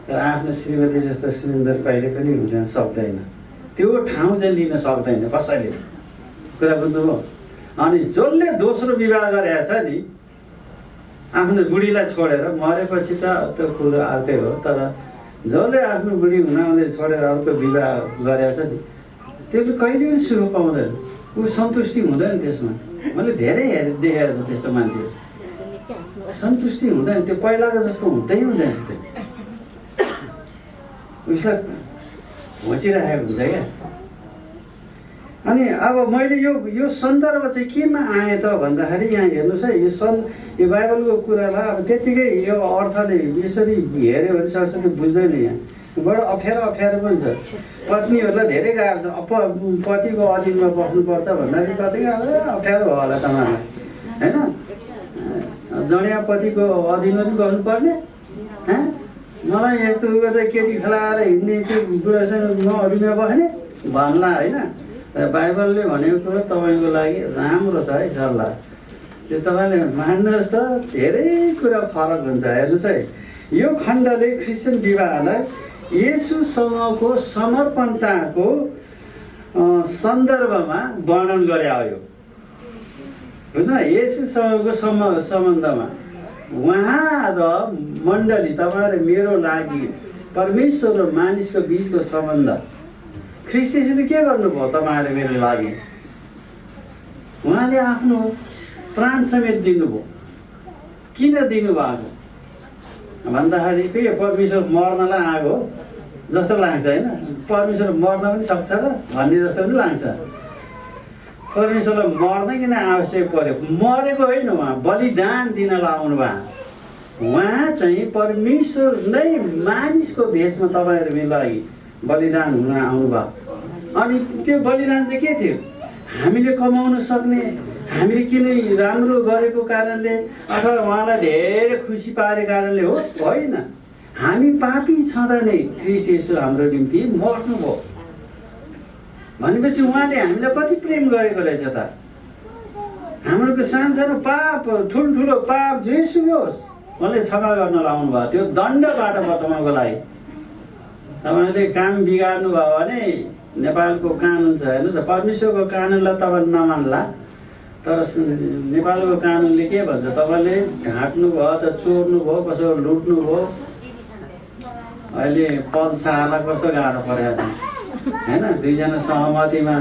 [SPEAKER 6] तर आफ्नो श्रीमती जस्तो सुन्दर कहिले पनि हुन सक्दैन। त्यो ठाउँ चाहिँ लिन सक्दैन कसैले, कुरा बुझ्नुभयो। अनि जसले दोस्रो विवाह गरेका छ नि, आफ्नो बुढीलाई छोडेर, मरेपछि त त्यो कुरो अर्कै हो, तर जसले आफ्नो बुढी हुनाउँदै छोडेर अर्को विवाह गरेका छ नि, त्यसले कहिले पनि सुख पाउँदैन, ऊ सन्तुष्टि हुँदैन त्यसमा। मैले धेरै देखेको छु त्यस्तो मान्छे, सन्तुष्टि हुँदैन, त्यो पहिलाको जस्तो हुँदै हुँदैन, त्यो उसलाई घोचिराखेको हुन्छ क्या। अनि अब मैले यो सन्दर्भ चाहिँ केमा आएँ त भन्दाखेरि, यहाँ हेर्नुहोस् है, यो बाइबलको कुरालाई अब त्यत्तिकै यो अर्थले यसरी हेऱ्यो भने सरस्वती बुझ्दैन। यहाँ बडो अप्ठ्यारो पनि छ। पत्नीहरूलाई धेरै गाह्रो छ, पतिको अधीनमा बस्नुपर्छ भन्दाखेरि कति अप्ठ्यारो भयो होला तपाईँलाई होइन। जडिया पतिको अधीनमा पनि गर्नुपर्ने, मलाई यस्तो गर्दा केटी खेलाएर हिँड्ने त्यो बुढासँग म अधीनमा बस्ने भन्ला होइन। बाइबलले भनेको कुरो तपाईँको लागि राम्रो छ है सल्लाह, त्यो तपाईँले मान्नुहोस् त, धेरै कुरा फरक हुन्छ। हेर्नुहोस् है, यो खण्डले क्रिस्चियन विवाहलाई येशूसँगको समर्पणताको सन्दर्भमा वर्णन गरे हो। बुझ्नु, येशूसँगको सम्बन्धमा उहाँ र मण्डली, तपाईँ र मेरो लागि परमेश्वर र मानिसको बिचको सम्बन्ध। ख्रिस्ट येशूले के गर्नुभयो तपाईँ र मेरो लागि? उहाँले आफ्नो प्राण समेत दिनुभयो। किन दिनुभएको भन्दाखेरि के परमेश्वर मर्नलाई आएको जस्तो लाग्छ होइन। परमेश्वर मर्न पनि सक्छ र भन्ने जस्तो पनि लाग्छ। परमेश्वरलाई मर्न किन आवश्यक पर्यो? मरेको होइन, उहाँ बलिदान दिनलाई आउनु भयो। उहाँ चाहिँ परमेश्वर नै मानिसको भेषमा तपाईँहरू मेरो लागि बलिदान हुन आउनुभयो। अनि त्यो बलिदान चाहिँ के थियो? हामीले कमाउन सक्ने, हामीले किन राम्रो गरेको कारणले अथवा उहाँलाई धेरै खुसी पारेको कारणले हो होइन। हामी पापी छँदा नै ख्रीष्ट येशू हाम्रो निम्ति मर्नुभयो भनेपछि उहाँले हामीलाई कति प्रेम गरेको रहेछ त। हाम्रो सानो पाप ठुल्ठुलो पाप जेसुकै होस् उहाँले क्षमा गर्न लाउनु भयो, त्यो दण्डबाट बचाउनको लागि। तपाईँले काम बिगार्नु भयो भने नेपालको कानुन छ, हेर्नुहोस् परमेश्वरको कानुनलाई तपाईँ नमान्ला, तर नेपालको कानुनले के भन्छ, तपाईँले ढाँट्नु भयो त चोर्नु भयो, कसो लुट्नु भयो, अहिले पल्साहरूलाई कस्तो गाह्रो परेको छ होइन। दुईजना सहमतिमा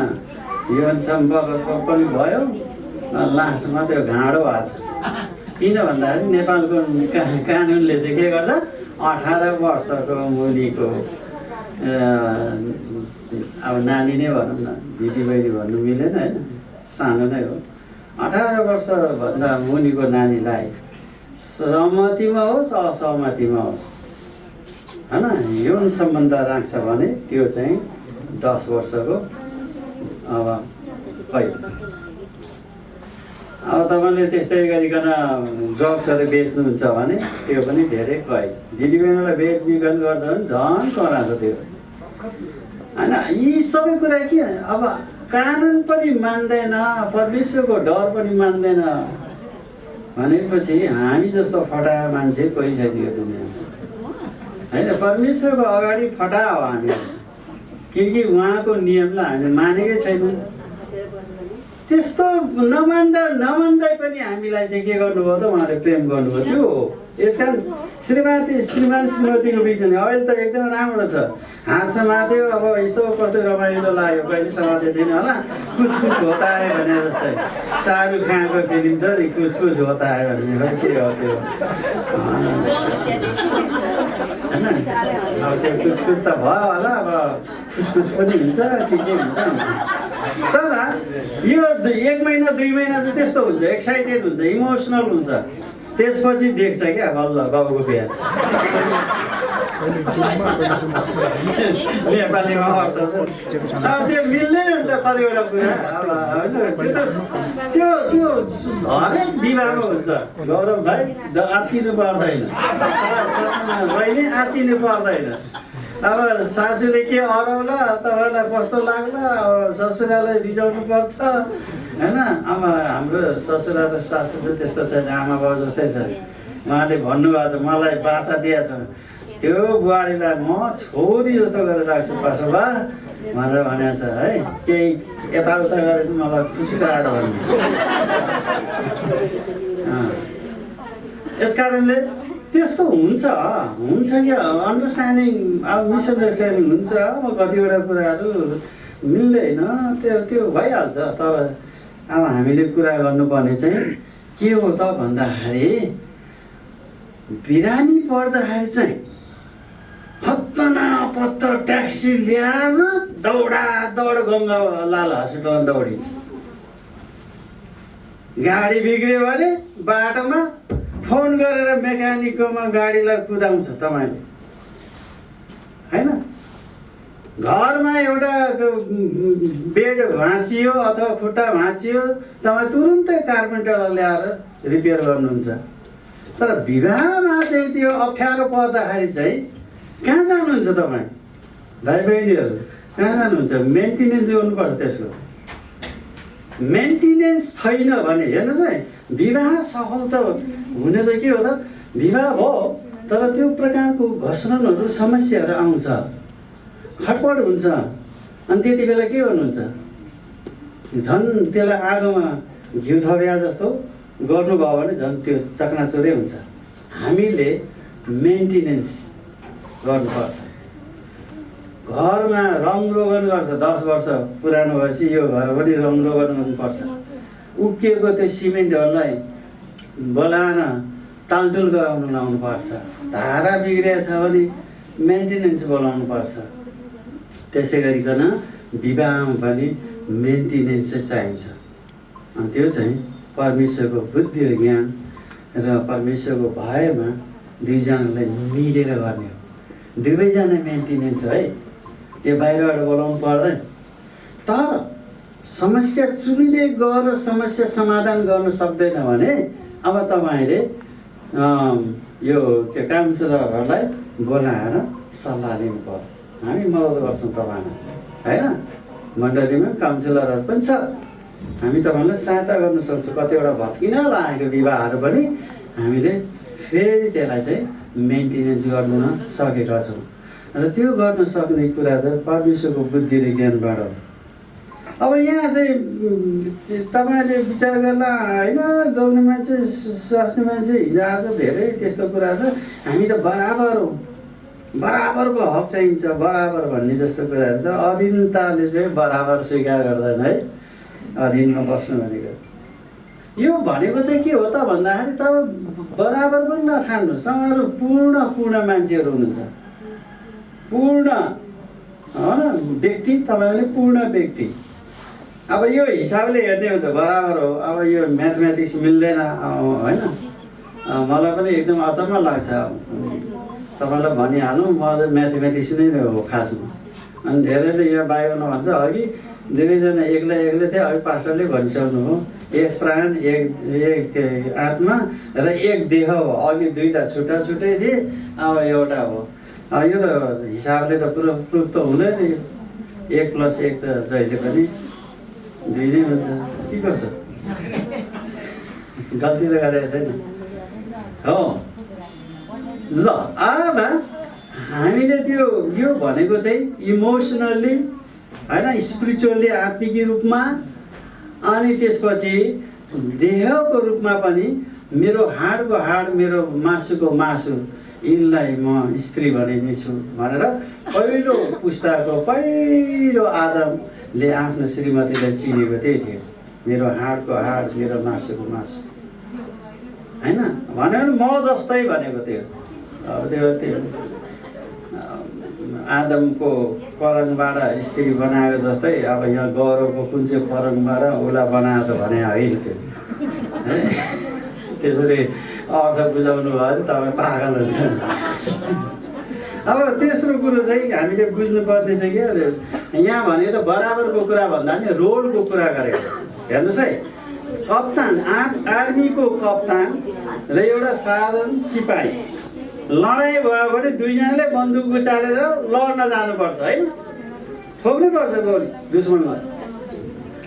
[SPEAKER 6] जीवन सम्पर्क पनि भयो, लास्टमा त्यो घाँडो भएको छ। किन भन्दाखेरि नेपालको कानुनले चाहिँ के गर्छ, 18 वर्षको मुनिको अब नानी नै भनौँ न, दिदीबहिनी भन्नु मिलेन होइन, सानो नै हो। 18 वर्षभन्दा मुनिको नानीलाई सहमतिमा होस् असहमतिमा होस् होइन यौन सम्बन्ध राख्छ भने त्यो चाहिँ 10 वर्षको अब कैद। अब तपाईँले त्यस्तै गरिकन ड्रग्सहरू बेच्नुहुन्छ भने त्यो पनि धेरै कैद। दिदीबहिनीलाई बेचबिखन गर्छ भने झन् कराउँछ त्यो होइन। यी सबै कुरा के अब कानुन पनि मान्दैन, परमेश्वरको डर पनि मान्दैन भनेपछि हामी जस्तो फटा मान्छे कोही छैन यो दुनियाँमा होइन। परमेश्वरको अगाडि फटा हो हामी, किनकि उहाँको नियमलाई हामीले मानेकै छैनौँ। त्यस्तो नमान्दै पनि हामीलाई चाहिँ के गर्नुभयो त, उहाँले प्रेम गर्नुभयो। त्यो हो। यसकारण श्रीमान श्रीमतीको बिचमा अहिले त एकदम राम्रो छ, हात समात्यो, अब यसो कस्तो रमाइलो लाग्यो, कहिले समाते थिएन होला, कुछ होता है भने जस्तै शाहरुख खानको फिल्म छ नि, कुछ होता है भन्ने के हो त्यो होइन। अब त्यो कुछ त भयो होला, अब खुसखुस पनि हुन्छ के हुन्छ। तर यो 1 महिना 2 महिना चाहिँ त्यस्तो हुन्छ, एक्साइटेड हुन्छ, इमोसनल हुन्छ, त्यसपछि देख्छ क्या बल्ल बाबुको बिहा। नेपालीमा अर्थ छ अब त्यो मिल्दैन नि त कतिवटा कुरा होइन। त्यो हरेक विवाहमा हुन्छ गौरव भाइ, आत्तिनु पर्दैन, बहिनी आत्तिनु पर्दैन। अब सासूले के अराउला, तपाईँलाई कस्तो लाग्ला, अब ससुरालाई रिजाउनु पर्छ होइन। अब हाम्रो ससुरा र सासू चाहिँ त्यस्तो छैन, आमा बाउ जस्तै छ। उहाँले भन्नुभएको छ, मलाई बाछा दिएछ, त्यो बुहारीलाई म छोरी जस्तो गरेर राख्छु पासोबा भनेर भनेको छ है। केही यताउता गरेर मलाई खुसी आएर भन्नु। यस कारणले त्यस्तो हुन्छ कि अन्डरस्ट्यान्डिङ, अब मिसअन्डरस्ट्यान्डिङ हुन्छ, अब कतिवटा कुराहरू मिल्दैन, त्यो भइहाल्छ। तर अब हामीले कुरा गर्नुपर्ने चाहिँ के हो त भन्दाखेरि, बिरामी पर्दाखेरि चाहिँ हत्तनापत्त ट्याक्सी ल्याएर दौड गङ्गालाल हस्पिटलमा दौडिन्छ। गाडी बिग्रियो भने बाटोमा फोन गरेर मेकानिककोमा गाडीलाई कुदाउँछ तपाईँले होइन। घरमा एउटा बेड भाँचियो अथवा खुट्टा भाँचियो, तपाईँ तुरुन्तै कार्पेन्टरलाई ल्याएर रिपेयर गर्नुहुन्छ। तर विवाहमा चाहिँ त्यो अप्ठ्यारो पर्दाखेरि चाहिँ कहाँ जानुहुन्छ तपाईँ भाइ बहिनीहरू, कहाँ जानुहुन्छ? मेन्टेनेन्स गर्नुपर्छ। त्यसको मेन्टेनेन्स छैन भने हेर्नुहोस् है, विवाह सफल त हुने त के हो त, विवाह भयो तर त्यो प्रकारको घर्षणहरू समस्याहरू आउँछ, खटपट हुन्छ। अनि त्यति बेला के गर्नुहुन्छ, झन् त्यसलाई आगोमा घिउ थप्या जस्तो गर्नुभयो भने झन् त्यो चकनाचुरै हुन्छ। हामीले मेन्टेनेन्स गर्नुपर्छ। घरमा रङरोगन गर्छ, 10 वर्ष पुरानो भएपछि यो घर पनि रङरोगन गर्नुपर्छ। उक्किएको त्यो सिमेन्टहरूलाई बोलाएर तालटुल गराउनु लाउनुपर्छ। धारा बिग्रिएको छ भने मेन्टेनेन्स बोलाउनु पर्छ। त्यसै गरिकन विवाहमा पनि मेन्टेनेन्स चाहिन्छ। अनि त्यो चाहिँ परमेश्वरको बुद्धि र ज्ञान र परमेश्वरको भयमा दुईजनालाई मिलेर गर्ने हो। दुवैजना मेन्टेनेन्स है, त्यो बाहिरबाट बोलाउनु पर्दैन। तर समस्या चुनिँदै गएर समस्या समाधान गर्न सक्दैन भने अब तपाईँले यो के काउन्सिलरहरूलाई बोलाएर सल्लाह लिनु पर्यो। हामी मद्दत गर्छौँ तपाईँलाई होइन, मण्डलीमा काउन्सिलरहरू पनि छ, हामी तपाईँलाई सहायता गर्न सक्छौँ। कतिवटा भत्किन लागेको विवाहहरू पनि हामीले फेरि त्यसलाई चाहिँ मेन्टेनेन्स गर्न सकेका छौँ र त्यो गर्न सक्ने कुरा त परमेश्वरको बुद्धि र ज्ञानबाट हो। अब यहाँ चाहिँ तपाईँले विचार गर्ला होइन, गाउने मान्छे स्वास्नी मान्छे हिजो आज धेरै त्यस्तो कुरा छ, हामी त बराबर हौँ, बराबरको हक चाहिन्छ बराबर भन्ने जस्तो कुराहरू त अधीनताले चाहिँ बराबर स्वीकार गर्दैन है। अधीनमा बस्नु भनेको यो भनेको चाहिँ के हो त भन्दाखेरि तपाईँ बराबर पनि नठान्नुहोस्, तपाईँहरू पूर्ण मान्छेहरू हुनुहुन्छ, पूर्ण होइन व्यक्ति, तपाईँले पूर्ण व्यक्ति। अब यो हिसाबले हेर्ने हो त बराबर हो। अब यो म्याथमेटिक्स मिल्दैन होइन, मलाई पनि एकदम अचम्म लाग्छ। तपाईँलाई भनिहाल्नु म म्याथमेटिक्स नै हो खासमा। अनि धेरैले यहाँ बाइबलमा भन्छ अघि दुवैजना एक्लै थिए, अघि पास्टरले भनिसक्नु हो एक प्राण एक आत्मा र एक देह हो। अघि दुईवटा छुट्टै थिए, अब एउटा हो। यो त हिसाबले त प्रुफ त हुँदैन, 1+1 त जहिले पनि 2 नै हुन्छ। के गर्छ गल्ती त गरेको छैन हो। ल अब हामीले त्यो यो भनेको चाहिँ इमोसनल्ली होइन, स्पिरिचुअल्ली आत्मिक रूपमा, अनि त्यसपछि देहको रूपमा पनि मेरो हाडको हाड मेरो मासुको मासु यिनलाई म स्त्री बनिनेछु भनेर पहिलो पुस्ताको पहिलो आदमले आफ्नो श्रीमतीलाई चिनेको त्यही थियो, मेरो हाडको हाड मेरो मासुको मासु होइन भनेर म जस्तै भनेको थियो। अब त्यो आदमको परङबाट स्त्री बनाएको जस्तै अब यहाँ गौरवको कुन चाहिँ परङबाट उसलाई बनाएको भने होइन त्यो है। त्यसरी अर्थ बुझाउनु भयो भने तपाईँ पागल हुन्छ। अब तेस्रो कुरो चाहिँ हामीले बुझ्नुपर्ने चाहिँ के यहाँ भने त बराबरको कुरा भन्दा नि रोलको कुरा गरेको। हेर्नुहोस् है, कप्तान आर्मीको कप्तान र एउटा साधारण सिपाही लडाइँ भयो भने दुईजनाले बन्दुक उचालेर लड्न जानुपर्छ होइन, ठोक्नै पर्छ गोली दुश्मनलाई।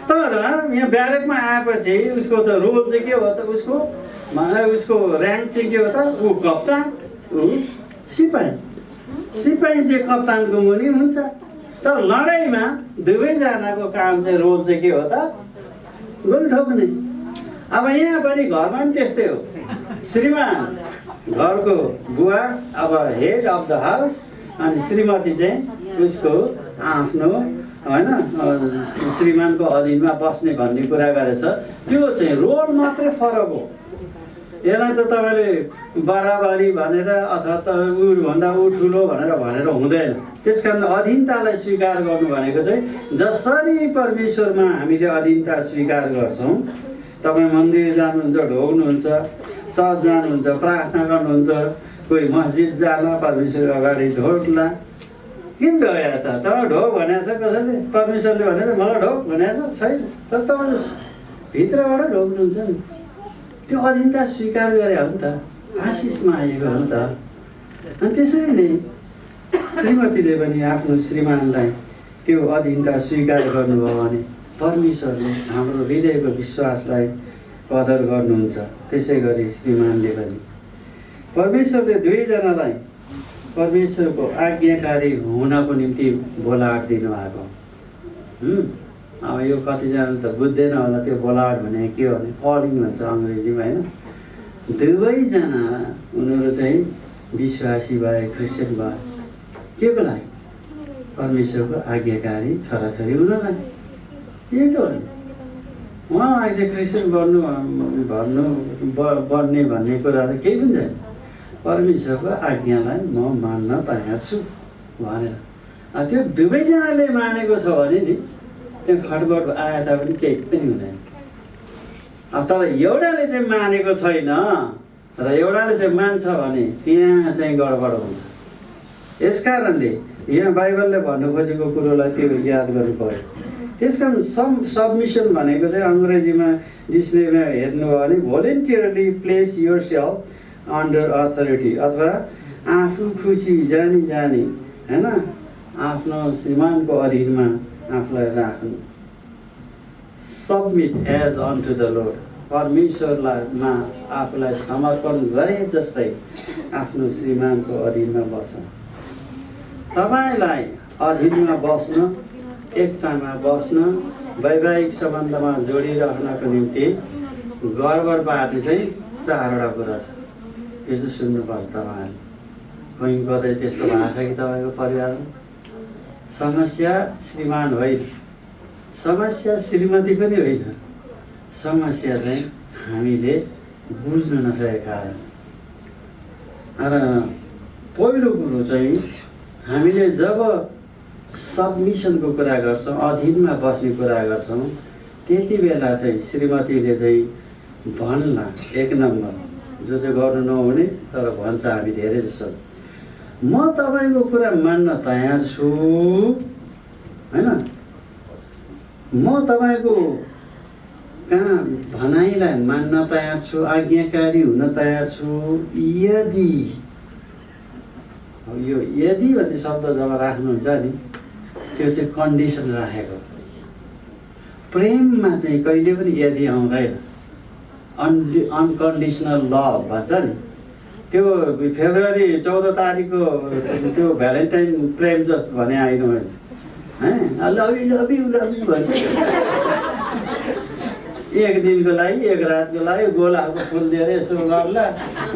[SPEAKER 6] तर यहाँ ब्यारेकमा आएपछि उसको त रोल चाहिँ के हो त, उसको ऱ्याङ्क चाहिँ के हो त, ऊ कप्तान ऊ सिपाही चाहिँ कप्तानको मुनि हुन्छ। तर लडाइँमा दुवैजनाको काम चाहिँ रोल चाहिँ के हो त, गोली ठोक्ने। अब यहाँ पनि घरमा पनि त्यस्तै हो, श्रीमान घरको बुवा अब हेड अफ द हाउस, अनि श्रीमती चाहिँ उसको आफ्नो होइन श्रीमानको अधीनमा बस्ने भन्ने कुरा गरेछ। त्यो चाहिँ रोल मात्रै फरक हो। यसलाई त तपाईँले बराबरी भनेर अथवा त उभन्दा ऊ ठुलो भनेर हुँदैन। त्यस कारण अधीनतालाई स्वीकार गर्नु भनेको चाहिँ जसरी परमेश्वरमा हामीले अधीनता स्वीकार गर्छौँ, तपाईँ मन्दिर जानुहुन्छ, ढोग्नुहुन्छ, चर्च जानुहुन्छ, प्रार्थना गर्नुहुन्छ, कोही मस्जिद जान परमेश्वर अगाडि ढोक्ला, किन ढोया त? तपाईँ ढोक भनेको छ कसैले? परमेश्वरले भनेको छ मलाई ढोक भनेको छैन, तर तपाईँ भित्रबाट ढोक्नुहुन्छ नि। त्यो अधीनता स्वीकार गरे हो नि त, आशिषमा आएको हो नि त। अनि त्यसरी नै श्रीमतीले पनि आफ्नो श्रीमानलाई त्यो अधीनता स्वीकार गर्नुभयो भने परमेश्वरले हाम्रो हृदयको विश्वासलाई कदर गर्नुहुन्छ। त्यसै गरी श्रीमानले पनि परमेश्वरले दुवैजनालाई परमेश्वरको आज्ञाकारी हुनको निम्ति बोलाहट दिनुभएको। अब यो कतिजनाले त बुझ्दैन होला त्यो बोलाहट भने के हो भने कलिङ भन्छ अङ्ग्रेजीमा होइन। दुवैजना उनीहरू चाहिँ विश्वासी भए, क्रिस्चियन भए, के को लागि? परमेश्वरको आज्ञाकारी छोराछोरी हुनलाई। यही त हो नि। उहाँलाई चाहिँ क्रिस्चियन बन्ने भन्ने कुरा त केही पनि छैन। परमेश्वरको आज्ञालाई म मान्न तयार छु भनेर त्यो दुवैजनाले मानेको छ भने नि त्यो खटबट आए तापनि केही पनि हुँदैन। तर एउटाले चाहिँ मानेको छैन र एउटाले चाहिँ मान्छ भने त्यहाँ चाहिँ गडबड हुन्छ। यस कारणले यहाँ बाइबलले भन्नु खोजेको कुरोलाई त्यो याद गर्नु पर्यो। त्यस कारण सबमिसन भनेको चाहिँ अङ्ग्रेजीमा डिक्सनरीमा हेर्नुभयो भने voluntarily place your self under authority, अथवा आफू खुसी जानी जानी होइन आफ्नो श्रीमानको अधीनमा आफूलाई राख्नु। Submit as unto the Lord, परमेश्वरलाईमा आफूलाई समर्पण गरे जस्तै आफ्नो श्रीमानको अधीनमा बस्छ। तपाईँलाई अधीनमा बस्न, एकतामा बस्न, वैवाहिक सम्बन्धमा जोडिराख्नको निम्ति गडबड पार्ने चाहिँ 4वटा कुरा छ। यो चाहिँ सुन्नुपर्छ तपाईँहरूले। कहीँ कतै त्यस्तो भएको छ कि तपाईँको परिवारमा? समस्या श्रीमान होइन, समस्या श्रीमती पनि होइन, समस्या चाहिँ हामीले बुझ्न नसकेको कारण। र पहिलो कुरो चाहिँ हामीले जब सबमिसनको कुरा गर्छौँ, अधीनमा बस्ने कुरा गर्छौँ, त्यति बेला चाहिँ श्रीमतीले चाहिँ भन्ला 1 नम्बर जो चाहिँ गर्नु नहुने तर भन्छ हामी धेरै जसो, म तपाईँको कुरा मान्न तयार छु होइन, म तपाईँको कहाँ भनाइलाई मान्न तयार छु, आज्ञाकारी हुन तयार छु, यदि यो यदि भन्ने शब्द जब राख्नुहुन्छ नि त्यो चाहिँ कन्डिसन राखेको। प्रेममा चाहिँ कहिले पनि यदि आउँदैन, अनकन्डिसनल लभ भन्छ नि, त्यो फेब्रुअरी 14 तारिकको त्यो भ्यालेन्टाइन प्रेम जस्तो भने आइनु होइन, लभ यु भन्छ। 1 दिनको लागि 1 रातको लागि गोलाको फुल दिएर यसो गर्ला,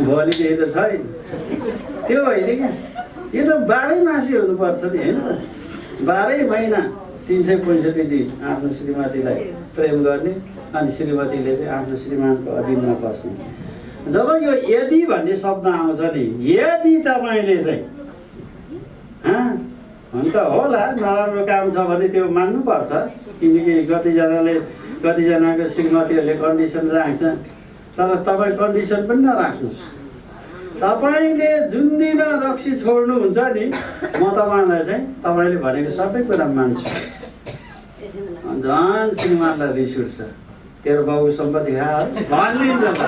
[SPEAKER 6] भोलिदेखि त छैन, त्यो होइन क्या। यो त 12 मासी हुनुपर्छ नि होइन, 12 महिना 365 दिन आफ्नो श्रीमतीलाई प्रेम गर्ने, अनि श्रीमतीले चाहिँ आफ्नो श्रीमानको अधीनमा बस्ने। जब यो यदि भन्ने शब्द आउँछ नि, यदि तपाईँले चाहिँ हुन त होला नराम्रो काम छ भने त्यो मान्नुपर्छ, किनकि कतिजनाको श्रीमतीहरूले कन्डिसन राख्छ, तर तपाईँ कन्डिसन पनि नराख्नुहोस्। तपाईँले जुन दिन रक्सी छोड्नुहुन्छ नि, म तपाईँलाई चाहिँ तपाईँले भनेको सबै कुरा मान्छु। झन् श्रीमानलाई रिस उठ्छ, तेरो बाबु सम्पत्ति खा भनिदिन्छ त।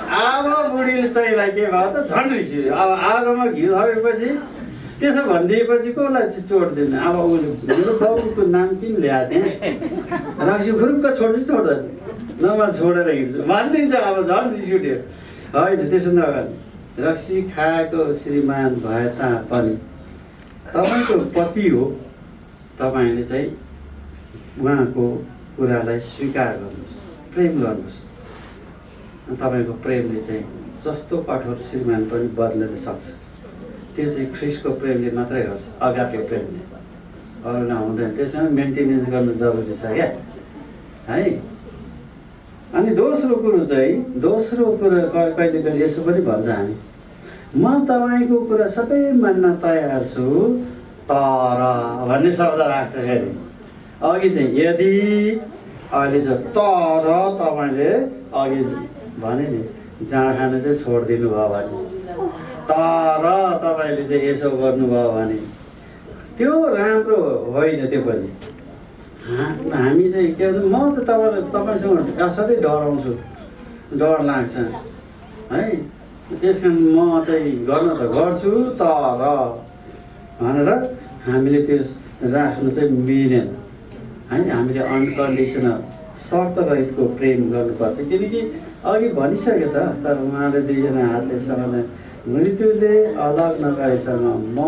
[SPEAKER 6] अब बुढीले चाहिँलाई के भयो त झन् रिस उठ्यो। अब आगोमा घिउ थपेपछि त्यसो भनिदिएपछि कसलाई चाहिँ चोट दिने? अब उसले मेरो बाबुको नाम किन ल्याएको थिएँ, रक्सी खुरुक्क छोड्छु छोड्दैन, न म छोडेर हिँड्छु भनिदिन्छ। अब झन् रिस उठ्यो। होइन, त्यसो नगर्ने। रक्सी खाएको श्रीमान भए तापनि तपाईँको पति हो, तपाईँले चाहिँ उहाँको कुरालाई स्वीकार गर्नुहोस्, प्रेम गर्नुहोस्। तपाईँको प्रेमले चाहिँ जस्तो कठोर श्रीमान पनि बदल्न सक्छ। त्यो चाहिँ ख्रिस्टको प्रेमले मात्रै गर्छ, अगापे प्रेमले, अरू नहुँदैन। त्यसमा मेन्टेनेन्स गर्नु जरुरी छ क्या है। अनि दोस्रो कुरो कहिले कहिले यसो पनि भन्छ हामी, म तपाईँको कुरा सबै मान्न तयार छु तर भन्ने शब्द राख्छ फेरि। अघि चाहिँ यदि, अहिले चाहिँ तर तपाईँले अघि भने नि जाँड खान चाहिँ छोडिदिनु भयो भने, तर तपाईँले चाहिँ यसो गर्नुभयो भने त्यो राम्रो होइन। त्यो पनि हामी चाहिँ के भन्छ, म चाहिँ तपाईँसँग असाध्यै डराउँछु, डर लाग्छ है। त्यस कारण म चाहिँ गर्न त गर्छु तर भनेर हामीले त्यो राख्नु चाहिँ मिलेन है। हामीले अनकन्डिसनल शर्तरहितको प्रेम गर्नुपर्छ, किनकि अघि भनिसक्यो त। तर उहाँले 2जना हातले सँगै मृत्युले अलग नगरेसँग म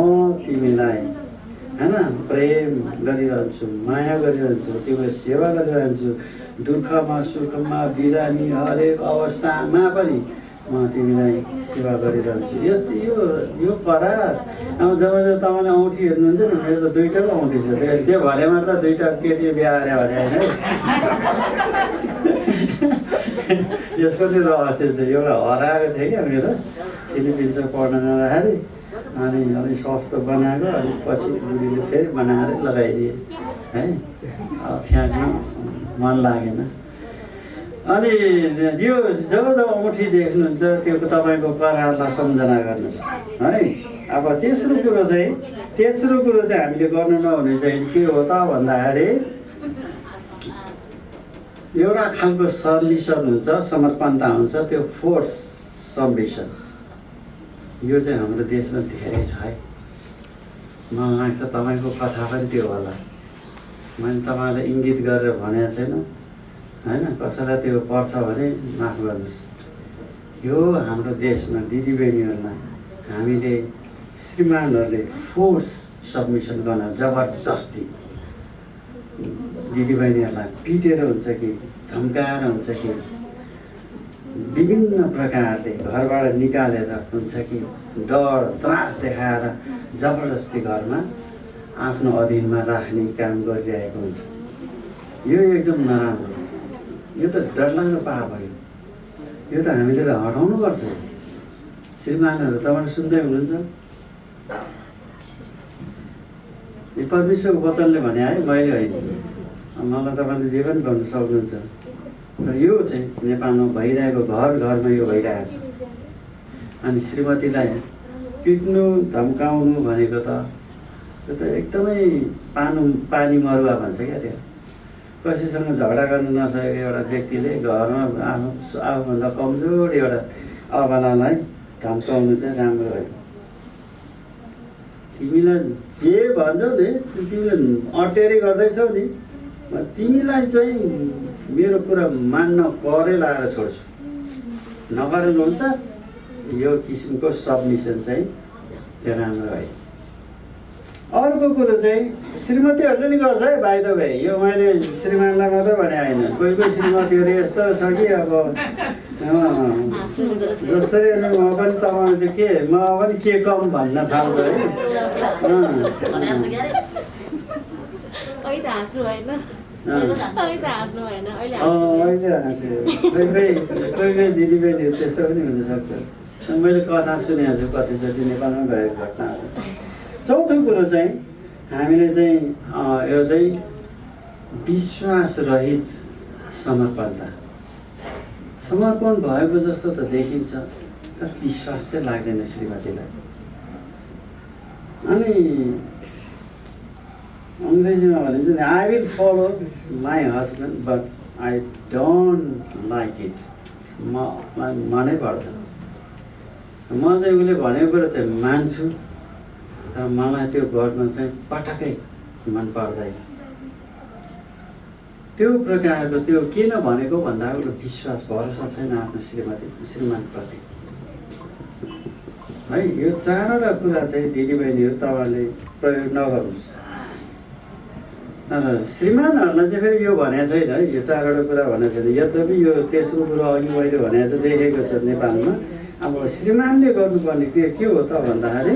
[SPEAKER 6] तिमीलाई होइन प्रेम गरिरहन्छु, माया गरिरहन्छु, तिम्रो सेवा गरिरहन्छु, दुःखमा सुखमा बिरामी हरेक अवस्थामा पनि म तिमीलाई सेवा गरिरहन्छु। यो करार। अब जब तपाईँले औँठी हेर्नुहुन्छ नि, मेरो त 2टा औँठी छ। त्यो भनेमा त 2टा केटी बिहा गरे भने होइन। यसको चाहिँ रहस्य चाहिँ एउटा हराएको थियो क्या मेरो, फिलिपिन्समा पढ्न जाँदाखेरि। अनि अलिक सस्तो बनाएको, अनि पछि बुढीले फेरि बनाएर लगाइदिए है। फ्याँक्नु मन लागेन। अनि यो जब औँठी देख्नुहुन्छ त्यो तपाईँको करारलाई सम्झना गर्नुहोस् है। अब तेस्रो कुरो चाहिँ हामीले गर्नु नहुने चाहिँ के हो त भन्दाखेरि एउटा खालको सबमिसन हुन्छ, समर्पणता हुन्छ, त्यो फोर्स सबमिसन। यो चाहिँ हाम्रो देशमा धेरै छ है। मलाई लाग्छ तपाईँको कथा पनि त्यो होला। मैले तपाईँलाई इङ्गित गरेर भनेको छैन होइन, कसैलाई त्यो पर्छ भने माफ गर्नुहोस्। यो हाम्रो देशमा दिदीबहिनीहरूलाई हामीले श्रीमानहरूले फोर्स सबमिसन गर्न जबरजस्ती दिदीबहिनीहरूलाई पिटेर हुन्छ कि धम्काएर हुन्छ कि विभिन्न प्रकारले घरबाट निकालेर हुन्छ कि डर त्रास देखाएर जबरजस्ती घरमा आफ्नो अधीनमा राख्ने काम गरिरहेको हुन्छ। यो एकदम नराम्रो, यो त डरलाग्दो पाप हो। यो त हामीले त हटाउनुपर्छ। श्रीमानहरू तपाईँहरू सुन्दै हुनुहुन्छ? यो परमेश्वरको वचनले भने है, मैले होइन। मलाई तपाईँले जे पनि भन्नु सक्नुहुन्छ। र यो चाहिँ नेपालमा भइरहेको घर घरमा यो भइरहेको छ। अनि श्रीमतीलाई पिट्नु धम्काउनु भनेको त त्यो त एकदमै पानी मरुवा भन्छ क्या। त्यो कसैसँग झगडा गर्न नसकेको एउटा व्यक्तिले घरमा आफूभन्दा कमजोर एउटा अबलालाई धम्काउनु चाहिँ राम्रो होइन। तिमीलाई जे भन्छौ नि, तिमीले अटेरी गर्दैछौ नि, तिमीलाई चाहिँ मेरो कुरा मान्न करे लगाएर छोड्छु। नगरेर हुन्छ। यो किसिमको सबमिसन चाहिँ त्यो राम्रो है। अर्को कुरो चाहिँ श्रीमतीहरूले नि गर्छ है भाइ। त भाइ यो मैले श्रीमानलाई मात्रै भने होइन, कोही कोही श्रीमतीहरू यस्तो छ कि अब जसरी अनि म पनि तपाईँले त्यो के म पनि के कम भन्न थाल्छ है। अहिले हाँस्यो। कोही कोही दिदीबहिनीहरू त्यस्तो पनि हुनसक्छ। मैले कथा सुनेको छु कतिचोटि नेपालमा भएको घटनाहरू। चौथो कुरो चाहिँ हामीले चाहिँ यो चाहिँ विश्वासरहित समर्पणता। समर्पण भएको जस्तो त देखिन्छ, तर विश्वास चाहिँ लाग्दैन श्रीमतीलाई। अनि अङ्ग्रेजीमा भनिन्छ नि, I will follow my husband but I don't like it. मलाई मनै पर्दैन। म चाहिँ उसले भनेको कुरो चाहिँ मान्छु, तर मलाई त्यो गर्न चाहिँ पटक्कै मन पर्दैन। त्यो प्रकारको त्यो किन भनेको भन्दा उसको विश्वास भरोसा छैन आफ्नो श्रीमानप्रति है। यो चारवटा कुरा चाहिँ दिदीबहिनीहरू तपाईँहरूले प्रयोग नगर्नुहोस्। तर श्रीमानहरूलाई चाहिँ फेरि यो भनेको छैन है, यो चारवटा कुरा भनेको छैन। यद्यपि यो तेस्रो कुरो अघि मैले भनेको चाहिँ देखेको छ नेपालमा। अब श्रीमानले गर्नुपर्ने के हो त भन्दाखेरि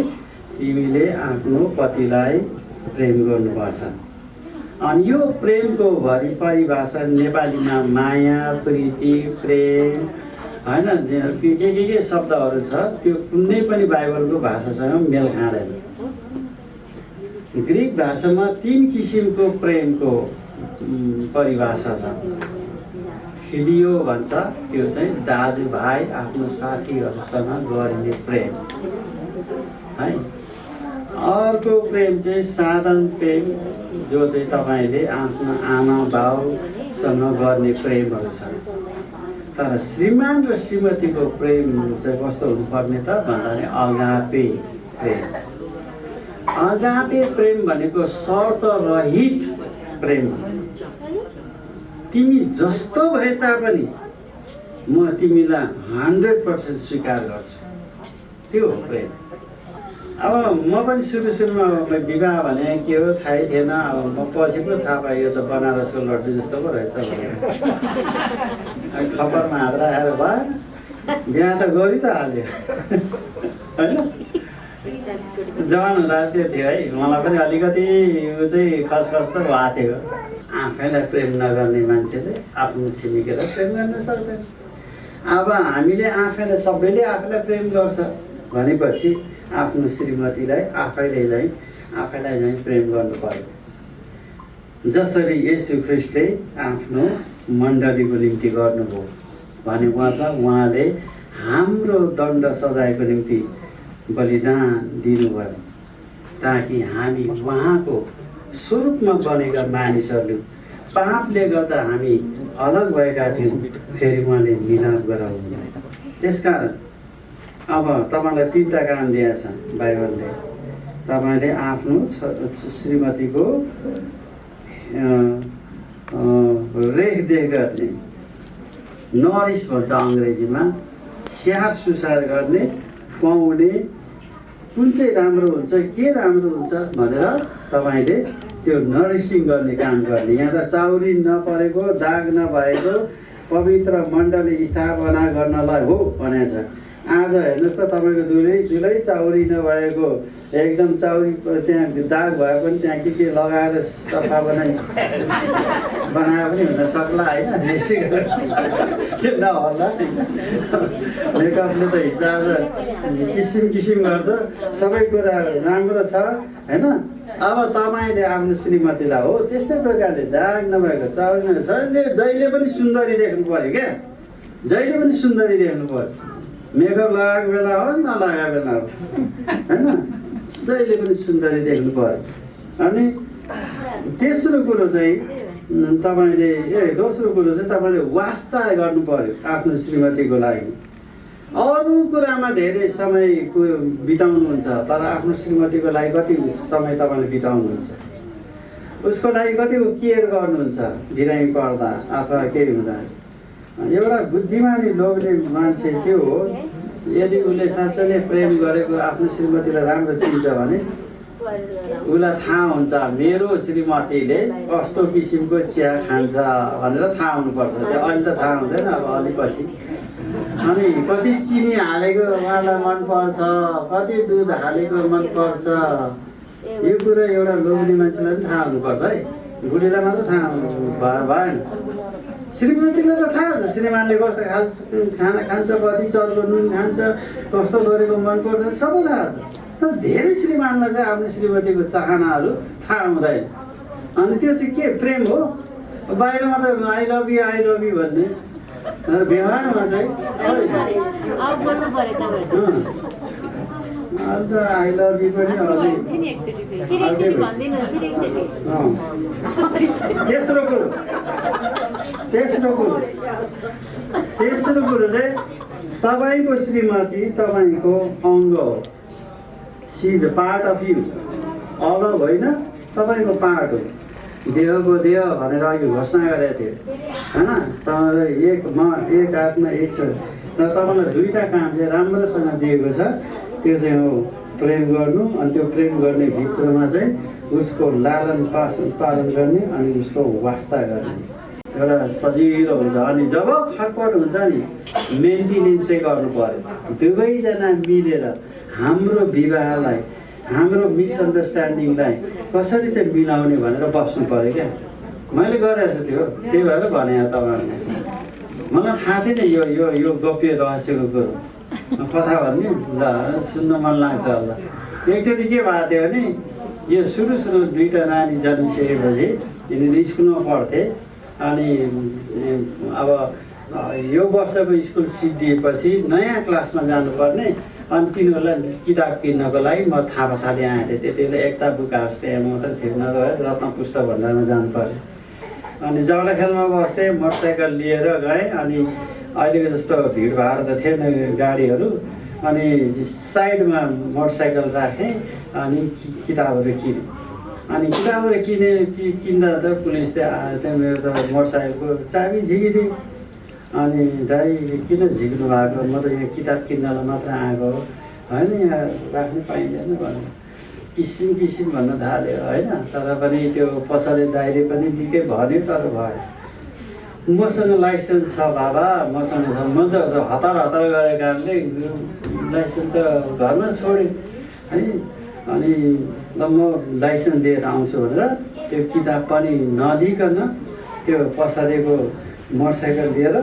[SPEAKER 6] तिमीले आफ्नो पतिलाई प्रेम गर्नुपर्छ। अनि यो प्रेमको परिभाषा नेपालीमा माया, प्रीति, प्रेम होइन, के शब्दहरू छ, त्यो कुनै पनि बाइबलको भाषासँग मेल खाँदैन। ग्रिक भाषामा 3 किसिमको प्रेमको परिभाषा छ। फिलियो भन्छ, त्यो चाहिँ दाजुभाइ आफ्नो साथीहरूसँग गरिने प्रेम है। अर्को प्रेम चाहिँ साधारण प्रेम, जो चाहिँ तपाईँले आफ्नो आमा बाउसँग गर्ने प्रेमहरू छ। तर श्रीमान र श्रीमतीको प्रेम चाहिँ कस्तो हुनुपर्ने त भन्दाखेरि अगापे प्रेम। अगापे प्रेम भनेको शर्त रहित प्रेम। तिमी जस्तो भए तापनि म तिमीलाई 100% स्वीकार गर्छु, त्यो हो प्रेम। अब म पनि सुरुमा विवाह भने के हो थाहै थिएन। अब म पछि पो थाहा पाएँ यो चाहिँ बनारसको लड्डु जस्तो पो रहेछ भनेर। खबरमा हात राखेर भयो, बिहा त गरि त हाल्यो होइन। जवान हुँदा त्यो थियो है, मलाई पनि अलिकति यो चाहिँ खसखस त भएको थियो। आफैलाई प्रेम नगर्ने मान्छेले आफ्नो छिमेकीलाई प्रेम गर्न सक्दैन। अब हामीले आफैलाई, सबैले आफैलाई प्रेम गर्छ भनेपछि आफ्नो श्रीमतीलाई आफैलाई चाहिँ प्रेम गर्नु पर्यो। जसरी येशू ख्रीष्टले आफ्नो मण्डलीको निम्ति गर्नुभयो भने मतलब उहाँले हाम्रो दण्ड सजायको निम्ति बलिदान दिनुभयो, ताकि हामी उहाँको स्वरूपमा बनेका मानिसहरूले पापले गर्दा हामी अलग भएका थियौँ, फेरि उहाँले मिलाप गराउनु। त्यसकारण अब तपाईँलाई 3टा काम दिएछ बाइबलले। तपाईँले आफ्नो श्रीमतीको रेखदेख गर्ने, नरिस भन्छ अङ्ग्रेजीमा, स्याहार सुसार गर्ने, खुवाउने, कुन चाहिँ राम्रो हुन्छ, के राम्रो हुन्छ भनेर तपाईँले त्यो नरिसिङ गर्ने काम गर्ने। यहाँ त चाउरी नपरेको, दाग नभएको पवित्र मण्डली स्थापना गर्नलाई हो भनेको छ। आज हेर्नुहोस् त तपाईँको दुलै चाउरी नभएको, एकदम चाउरी त्यहाँ दाग भए पनि त्यहाँ के लगाएर सफा बनाए पनि हुन सक्ला होइन, त्यो नहोला। मेकअपले त हिँड्दा किसिम गर्छ, सबै कुरा राम्रो छ होइन। अब तपाईँले आफ्नो श्रीमतीलाई हो त्यस्तै प्रकारले दाग नभएको चाउरी नभएको जहिले पनि सुन्दरी देख्नु पऱ्यो क्या, जहिले पनि सुन्दरी देख्नु पऱ्यो। मेकअप लगाएको बेला हो नलगाएको बेला हो होइन, जहिले पनि सुन्दरी देख्नु पऱ्यो। अनि दोस्रो कुरो चाहिँ तपाईँले वास्ता गर्नु पऱ्यो आफ्नो श्रीमतीको लागि। अरू कुरामा धेरै समय बिताउनुहुन्छ, तर आफ्नो श्रीमतीको लागि कति समय तपाईँले बिताउनुहुन्छ, उसको लागि कतिको केयर गर्नुहुन्छ बिरामी पर्दा अथवा केही हुँदा। एउटा बुद्धिमानी लोग्ने मान्छे त्यो हो, यदि उसले साँच्चै नै प्रेम गरेको आफ्नो श्रीमतीलाई राम्रो चिन्छ भने उसलाई थाहा हुन्छ मेरो श्रीमतीले कस्तो किसिमको चिया खान्छ भनेर थाहा हुनुपर्छ। त्यो अहिले त थाहा हुँदैन, अब अलिपछि। अनि कति चिनी हालेको उहाँलाई मनपर्छ, कति दुध हालेको मनपर्छ, यो कुरा एउटा लोग्ने मान्छेलाई पनि थाहा हुनुपर्छ है, बुढीलाई मात्र थाहा भएन। श्रीमतीलाई त थाहा छ श्रीमानले कस्तो खाना खान्छ, कति चर्को नुन खान्छ, कस्तो गरेको मनपर्छ, सबै थाहा छ। तर धेरै श्रीमानलाई चाहिँ आफ्नो श्रीमतीको चाहनाहरू थाहा हुँदैन। अनि त्यो चाहिँ के प्रेम हो? बाहिर मात्र आई लभ यु भन्ने, व्यवहारमा चाहिँ अन्त आई लभ यु पनि तेस्रो कुरो चाहिँ तपाईँको श्रीमती तपाईँको अङ्ग हो। She is a part of you, अलग होइन, तपाईँको पार्ट हो। देहको देह भनेर अघि घोषणा गरेको थियो होइन। तपाईँलाई एक आत्मा एक छ, तर तपाईँलाई 2टा काम चाहिँ राम्रोसँग दिएको छ। त्यो चाहिँ हो प्रेम गर्नु, अनि त्यो प्रेम गर्ने भित्रमा चाहिँ उसको लालन पालन गर्ने अनि उसको वास्ता गर्ने एउटा सजिलो हुन्छ। अनि जब खटपट हुन्छ नि मेन्टेनेन्स चाहिँ गर्नु पर्यो। दुवैजना मिलेर हाम्रो विवाहलाई, हाम्रो मिसअन्डरस्ट्यान्डिङलाई कसरी चाहिँ मिलाउने भनेर बस्नु पऱ्यो क्या। मैले गरेको छु त्यो, त्यही भएर भने तपाईँहरूले। मलाई थाहा थिएन यो गोप्य रहस्यको कुरो, कथा भन्ने ल सुन्न मन लाग्छ होला। एकचोटि के भएको थियो भने यो सुरु 2टा नानी जन्मिसकेपछि यिनीहरू स्कुलमा पढ्थे। अनि अब यो वर्षको स्कुल सिद्धिएपछि नयाँ क्लासमा जानुपर्ने, अनि तिनीहरूलाई किताब किन्नको लागि म थापाथाली आएको थिएँ। त्यति बेला एकता बुक हाउस त्यहाँ मात्रै थियो, नभए रत्न पुस्तक भण्डारमा जानु पऱ्यो। अनि जौडा खेलमा बस्थेँ, मोटरसाइकल लिएर गएँ। अनि अहिलेको जस्तो भिडभाड त थिएन गाडीहरू, अनि साइडमा मोटरसाइकल राखेँ अनि किताबहरू किनेँ। अनि किताबहरू किन्दा त पुलिसले आयो, त्यहाँ मेरो त मोटरसाइकलको चाबी झिकिदियो। अनि दाइ किन झिक्नु भएको, म त यहाँ किताब किन्नलाई मात्र आएको होइन, यहाँ राख्नु पाइँदैन भन्नु किसिम भन्न थाल्यो होइन। तर पनि त्यो पछाडि दाइले पनि निकै भन्यो, तर भयो। मसँग लाइसेन्स छ बाबा, मसँग छ। म त हतार गरेको कारणले लाइसेन्स त घरमा छोडेँ है। अनि ल म लाइसेन्स लिएर आउँछु भनेर त्यो किताब पनि नदिकन त्यो पछाडिको मोटरसाइकल लिएर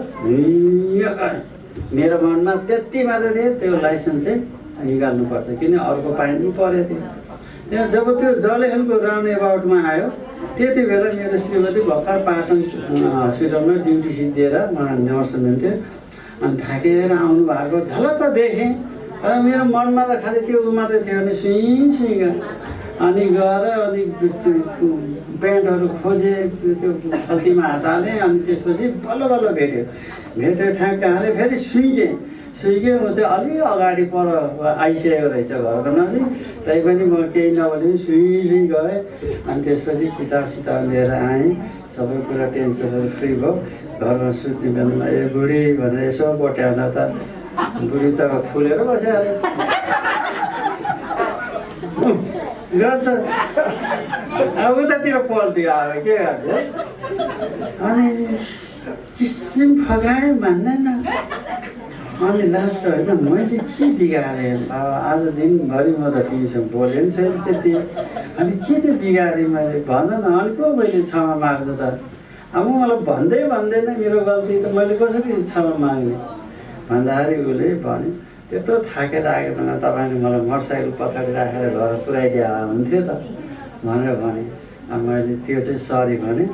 [SPEAKER 6] मेरो मनमा त्यति मात्र थियो, त्यो लाइसेन्स चाहिँ निकाल्नुपर्छ, किन अर्को पाइनु परेको थियो। त्यहाँ जब त्यो जलेखेलको राउन्ड एबाउटमा आयो त्यति बेला मेरो श्रीमती भर्खर पाटन हस्पिटलमा ड्युटी सिद्धिएर मलाई नर्स हुनुहुन्थ्यो। अनि थाकेर आउनु भएको झलक्क देखेँ, तर मेरो मनमा त खालि त्यो मात्रै थियो भने सुई अनि गएर अनि प्यान्टहरू खोजेँ, त्यो खल्तीमा हात हालेँ। अनि त्यसपछि बल्ल बल्ल भेट्यो ठ्याक्क हालेँ। फेरि सुइकेँ म चाहिँ अलि अगाडि पर आइसकेको रहेछ घरको नजिक। तैपनि म केही नभने सुई गएँ। अनि त्यसपछि किताब लिएर आएँ। सबै कुरा टेन्सनहरू फ्री भयो। घरमा सुत्ने बेलामा बुढी भनेर यसो बट्याउँदा त बुढी त फुलेर बसिहाल्यो गर्छ। अब उतातिर पल्टियो अब के गर्छ। अनि किसिम फगाएँ मान्दैन। अनि लास्ट होइन मैले के बिगारेँ अब आज दिनभरि म त तिमीसँग बोलेँ नि छैन त्यति। अनि के चाहिँ बिगारेँ मैले भन न। अनि को मैले क्षमा माग्नु त। अब मलाई भन्दैन मेरो गल्ती त मैले कसरी क्षमा माग्ने भन्दाखेरि उसले भन्यो त्यत्रो थाकेर आएको बेला तपाईँले मलाई मोटरसाइकल पछाडि राखेर घर पुऱ्याइदिए हुन्थ्यो त भनेर भने। अब मैले त्यो चाहिँ सरी भने।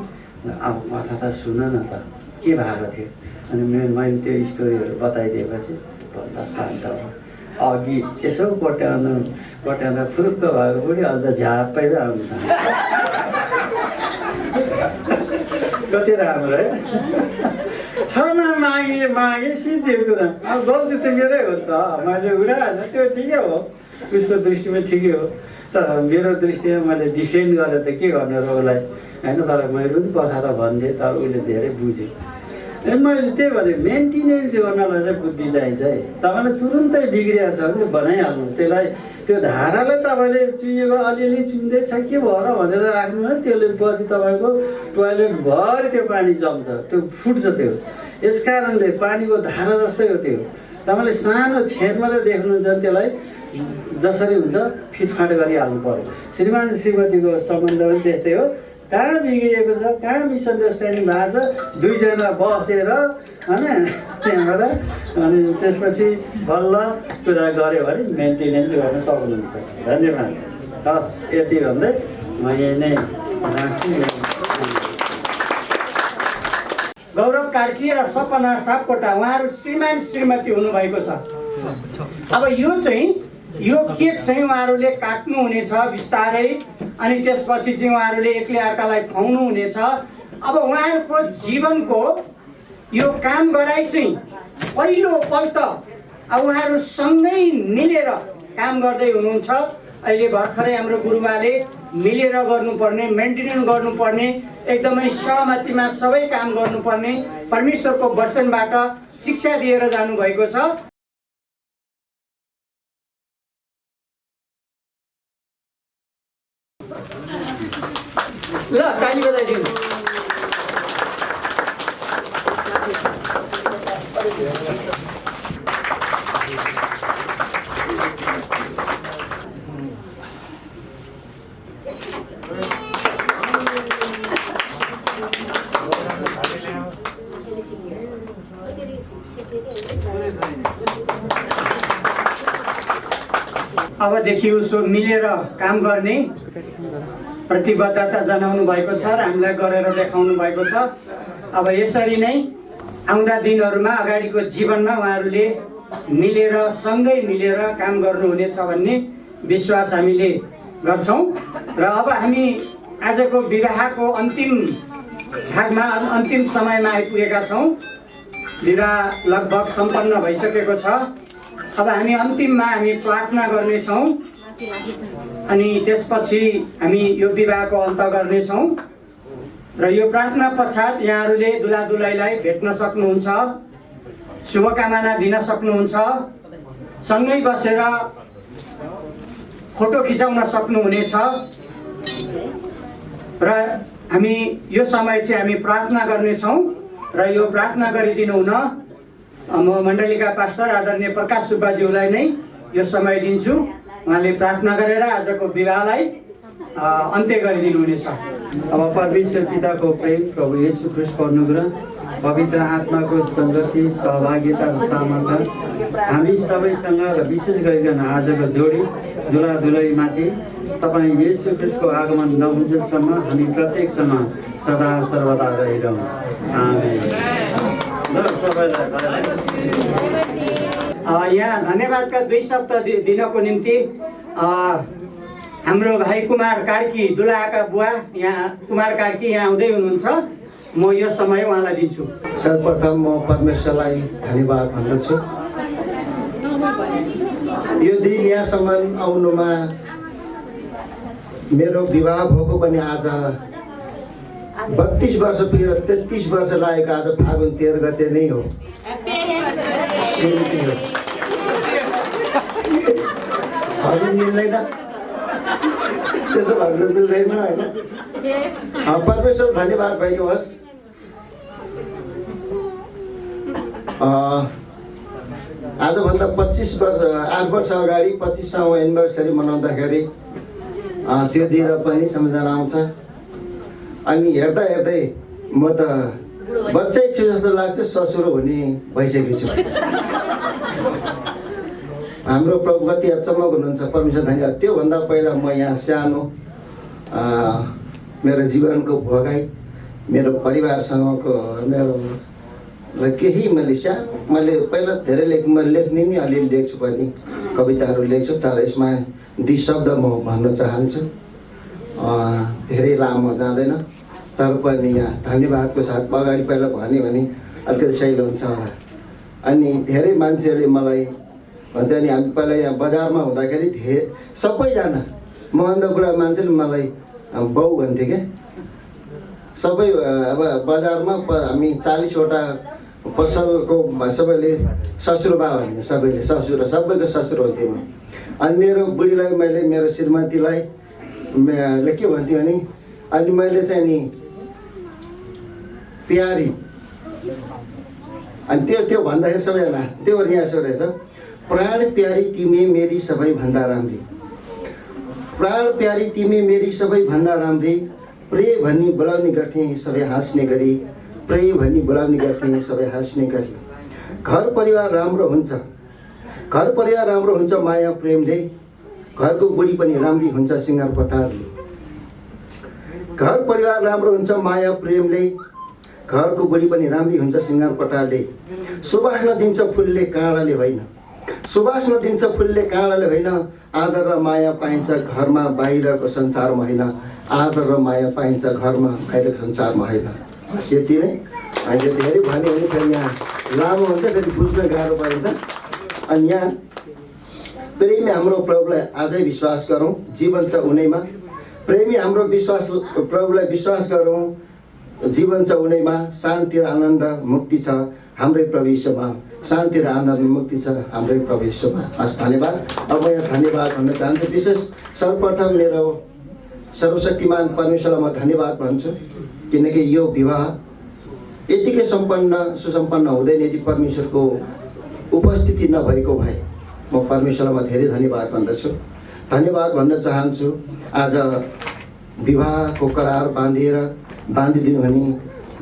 [SPEAKER 6] अब कथा त सुन न त के भएको थियो। अनि मैले त्यो स्टोरीहरू बताइदिएपछि भन्दा शान्त भयो। अघि यसो कोट्याउँदा फुरुक्क भएको बुढी अहिले त झ्याप्पै आउनु त कति राम्रो है। क्षमा मागे सिद्धि कुरा। अब गल्ती त मेरै हो त मैले उडाएन त्यो ठिकै हो उसको दृष्टिमा ठिकै हो। तर मेरो दृष्टिमा मैले डिफेन्ड गरेर त के गर्ने रोगलाई होइन। तर मैले पनि कथा त भनिदिएँ तर उसले धेरै बुझेँ। मैले त्यही भने मेन्टेनेन्स गर्नलाई चाहिँ बुद्धि चाहिन्छ है। तपाईँले तुरुन्तै बिग्रिएको छ भने बनाइहाल्नु त्यसलाई। त्यो धारालाई तपाईँले चुहिएको अलिअलि चुन्दैछ के भएर भनेर राख्नु है। त्यसले पछि तपाईँको टोयलेटभरि त्यो पानी जम्छ त्यो फुट्छ। त्यो यस कारणले पानीको धारा जस्तै हो त्यो। तपाईँले सानो छेद मात्रै देख्नुहुन्छ भने त्यसलाई जसरी हुन्छ फिटफाट गरिहाल्नु पर्यो। श्रीमान श्रीमतीको सम्बन्ध पनि त्यस्तै हो। कहाँ बिग्रिएको छ कहाँ मिसअन्डरस्ट्यान्डिङ भएको छ दुईजना बसेर होइन त्यहाँबाट अनि त्यसपछि बल्ल कुरा गऱ्यो भने मेन्टेनेन्स गर्न सक्नुहुन्छ। धन्यवाद। हस् यति भन्दै म यही नै राख्छु।
[SPEAKER 2] गौरव कार्की र सपना सापकोटा उहाँहरू श्रीमान श्रीमती हुनुभएको छ। अब यो केक चाहिँ उहाँहरूले काट्नुहुनेछ बिस्तारै। अनि त्यसपछि चाहिँ उहाँहरूले एकले अर्कालाई खुवाउनु हुनेछ। अब उहाँहरूको जीवनको यो काम गराइ चाहिँ पहिलोपल्ट अब उहाँहरू सँगै मिलेर काम गर्दै हुनुहुन्छ। अहिले भर्खरै हाम्रो गुरुबाले मिलेर गर्नुपर्ने मेन्टेनेन्स गर्नुपर्ने एकदमै सहमतिमा सबै काम गर्नुपर्ने परमेश्वरको वचनबाट शिक्षा दिएर जानुभएको छ। ल ताली बजाइदिनु। अबदेखि उसो मिलेर काम गर्ने प्रतिबद्धता जनाउनु भएको छ र हामीलाई गरेर देखाउनु भएको छ। अब यसरी नै आउँदा दिनहरूमा अगाडिको जीवनमा उहाँहरूले मिलेर सँगै मिलेर काम गर्नुहुनेछ भन्ने विश्वास हामीले गर्छौँ। र अब हामी आजको विवाहको अन्तिम भागमा अन्तिम समयमा आइपुगेका छौँ। विवाह लगभग सम्पन्न भइसकेको छ। अब हामी अन्तिममा हामी प्रार्थना गर्नेछौँ अनि त्यसपछि हामी यो विवाहको अन्त गर्नेछौँ। र यो प्रार्थना पश्चात यहाँहरूले दुला दुलहीलाई भेट्न सक्नुहुन्छ, शुभकामना दिन सक्नुहुन्छ, सँगै बसेर फोटो खिचाउन सक्नुहुनेछ। र हामी यो समय चाहिँ हामी प्रार्थना गर्नेछौँ। र यो प्रार्थना गरिदिनु हुन म मण्डलीका पास्टर आदरणीय प्रकाश सुब्बाज्यूलाई नै यो समय दिन्छु। उहाँले प्रार्थना गरेर आजको विवाहलाई अन्त्य गरिदिनु हुनेछ।
[SPEAKER 6] अब परमेश्वर पिताको प्रेम, प्रभु येशू ख्रीष्टको अनुग्रह, पवित्र आत्माको सङ्गति, सहभागिता र सामर्थ्य हामी सबैसँग र विशेष गरिकन आजको जोडी दुला दुलहीमाथि तपाईँ येशू ख्रीष्टको आगमन नहुन्जेलसम्म हामी प्रत्येकसँग सदा सर्वदा रहिरहँ। आमेन। यहाँ
[SPEAKER 2] धन्यवादका 2 शब्द दिनको निम्ति हाम्रो भाइ कुमार कार्की दुलाका बुवा यहाँ कुमार कार्की यहाँ आउँदै हुनुहुन्छ। म यो समय उहाँलाई दिन्छु।
[SPEAKER 7] सर्वप्रथम म परमेश्वरलाई धन्यवाद भन्दछु। यो दिन यहाँसम्म आउनुमा मेरो विवाह भएको पनि आज 32 वर्ष पुगेर 33 वर्ष लागेको आज फागुन 13 गते नै हो। फागुन मिल्दैन, त्यसो भन्नु मिल्दैन होइन। परमेश्वर धन्यवाद भएको होस्। आजभन्दा 8 वर्ष अगाडि 25औँ एनिभर्सरी मनाउँदाखेरि त्यो दिन पनि सम्झना आउँछ। अनि हेर्दा हेर्दै म त बच्चै छु जस्तो लाग्छ, ससुर हुने भइसकेको छु। हाम्रो प्रभु कति अचम्मको हुनुहुन्छ, परमेश्वर धन्यवाद। त्योभन्दा पहिला म यहाँ सानो मेरो जीवनको भोगाई मेरो परिवारसँगको मेरो केही मैले पहिला धेरै लेख्ने नि अलिअलि लेख्छु पनि, कविताहरू लेख्छु। तर यसमा 2 शब्द म भन्न चाहन्छु, धेरै लामो जाँदैन। तर पनि यहाँ धन्यवादको साथ अगाडि पहिला भन्यो भने अलिकति सहिलो हुन्छ होला। अनि धेरै मान्छेहरूले मलाई भन्थ्यो नि, हामी पहिला यहाँ बजारमा हुँदाखेरि सबैजना मभन्दा बुढा मान्छेले मलाई बाउ भन्थे क्या। सबै अब बजारमा हामी 40वटा पसलको सबैले ससुरबा भन्ने, सबैले ससुर, सबैको ससुर हुन्थेँ म। अनि मेरो बुढीलाई मैले मेरो श्रीमतीलाई के भन्थ्यो भने, अनि मैले चाहिँ नि प्यारी, अनि त्यो भन्दाखेरि सबैजना त्यो यहाँ यसो रहेछ, प्राण प्यारी तिमी मेरी सबैभन्दा राम्री, प्राण प्यारी तिमी मेरी सबैभन्दा राम्री, प्रे भनी बोलाउने गर्थेँ सबै हाँस्ने गरी, प्रे भनी बोलाउने गर्थेँ सबै हाँस्ने गरी। घर परिवार राम्रो हुन्छ, घर परिवार राम्रो हुन्छ माया प्रेमले, घरको बुढी पनि राम्री हुन्छ सिँगार पटारले। घर परिवार राम्रो हुन्छ माया प्रेमले, घरको बुढी पनि राम्री हुन्छ सिँगार पटारले। सुबास नदिन्छ फुलले काँडाले होइन, सुबास नदिन्छ फुलले काँडाले होइन, आदर र माया पाइन्छ घरमा बाहिरको संसारमा होइन, आदर र माया पाइन्छ घरमा बाहिरको संसारमा होइन। बस यति नै। अहिले धेरै भन्यो भने फेरि यहाँ लामो हुन्छ, फेरि बुझ्न गाह्रो परिन्छ। अनि यहाँ प्रेमी हाम्रो प्रभुलाई आजै विश्वास गरौँ, जीवन छ उनैमा। प्रेमी हाम्रो प्रभुलाई विश्वास गरौँ, जीवन छ उनैमा। शान्ति र आनन्द मुक्ति छ हाम्रै प्रभुमा, शान्ति र आनन्द मुक्ति छ हाम्रै प्रभुमा। हस्, धन्यवाद। अब म यहाँ धन्यवाद भन्न चाहन्छु। विशेष सर्वप्रथम मेरो सर्वशक्तिमान परमेश्वरलाई म धन्यवाद भन्छु, किनकि यो विवाह यतिकै सुसम्पन्न हुँदैन यदि परमेश्वरको उपस्थिति नभएको भए। म परमेश्वरलाई धेरै धन्यवाद भन्दछु। धन्यवाद भन्न चाहन्छु, आज विवाहको करार बाँधिदिनु भनी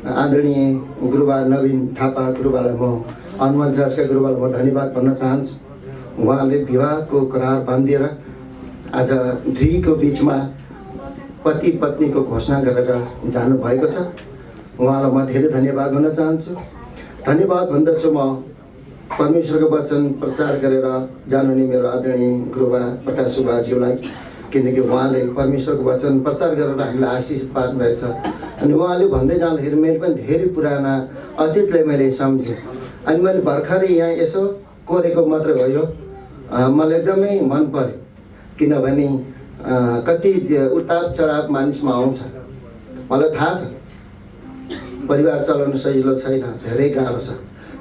[SPEAKER 7] आदरणीय गुरुबा नवीन थापा गुरुबालाई म, अनुमल जाजका गुरुबालाई म धन्यवाद भन्न चाहन्छु। उहाँले विवाहको करार बाँधिदिएर आज दुईको बिचमा पति पत्नीको घोषणा गरेर जानुभएको छ। उहाँलाई म धेरै धन्यवाद भन्न चाहन्छु। धन्यवाद भन्दछु म परमेश्वरको वचन प्रचार गरेर जानुहुने मेरो आदरणीय गुरुबा प्रकाश सुब्बाज्यूलाई, किनकि उहाँले परमेश्वरको वचन प्रचार गरेर हामीलाई आशिष पार्नुभएको छ। अनि उहाँले भन्दै जाँदाखेरि मैले पनि धेरै पुराना अतीतलाई मैले सम्झेँ। अनि मैले भर्खरै यहाँ यसो कोरेको मात्रै हो यो, मलाई एकदमै मन पर्यो, किनभने कति उतार चढाव मानिसमा आउँछ। मलाई थाहा छ परिवार चलाउनु सजिलो छैन, धेरै गाह्रो छ।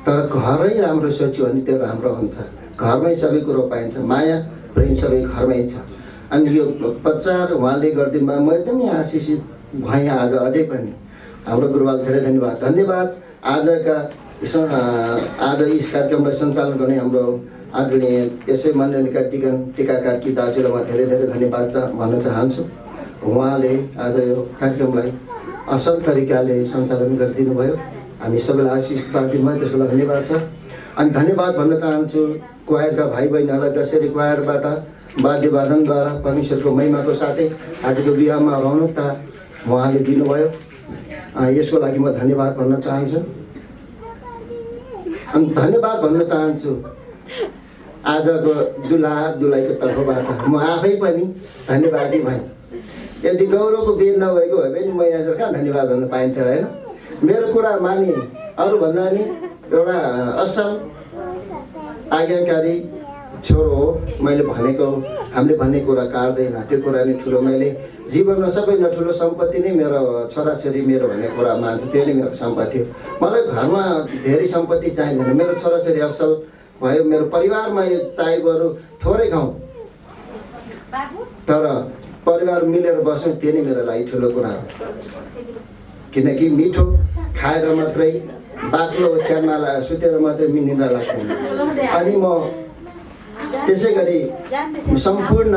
[SPEAKER 7] तर घरै राम्रो सोच्यो भने त्यो राम्रो हुन्छ। घरमै सबै कुरो पाइन्छ, माया प्रेम सबै घरमै छ। अनि यो प्रचार उहाँले गरिदिनु भयो, म एकदमै आशिषित भएँ आज अझै पनि। हाम्रो गुरुबालाई धेरै धन्यवाद। आज यस कार्यक्रमलाई सञ्चालन गर्ने हाम्रो आदरणीय यसै मण्डलीका टिकाकारकी दाजुलाई म धेरै धन्यवाद भन्न चाहन्छु। उहाँले आज यो कार्यक्रमलाई असल तरिकाले सञ्चालन गरिदिनु भयो, हामी सबैलाई आशिष पार्दिनु भयो, त्यसको लागि धन्यवाद छ। अनि धन्यवाद भन्न चाहन्छु क्वायरका भाइ बहिनीहरूलाई, जसरी क्वायरबाट वाद्यवादनद्वारा परमेश्वरको महिमाको साथै आजको विवाहमा रौनकता उहाँले दिनुभयो, यसको लागि म धन्यवाद भन्न चाहन्छु। अनि धन्यवाद भन्न चाहन्छु आजको दुल्हा दुलहीको तर्फबाट म आफै पनि धन्यवादी भएँ। यदि गौरवको बेर नभएको भए पनि म यहाँ कहाँ धन्यवाद भन्न पाइन्थ्यो होइन। मेरो कुरा मानि अरूभन्दा नि एउटा असल आज्ञाकारी छोरो हो। मैले भनेको हामीले भन्ने कुरा काट्दैन, त्यो कुरा नै ठुलो। मैले जीवनमा सबैभन्दा ठुलो सम्पत्ति नै मेरो छोराछोरी मेरो भन्ने कुरा मान्छ, त्यो नै मेरो सम्पत्ति हो। मलाई घरमा धेरै सम्पत्ति चाहिँदैन, मेरो छोराछोरी असल भयो, मेरो परिवारमा यो चाहेको अरू थोरै खाउँ तर परिवार मिलेर बस्नु, त्यो नै मेरो लागि ठुलो कुरा हो। किनकि मिठो खाएर मात्रै बाक्लो ओछ्यानमा सुतेर मात्रै निन्द्रा लाग्दैन। अनि म त्यसै गरी सम्पूर्ण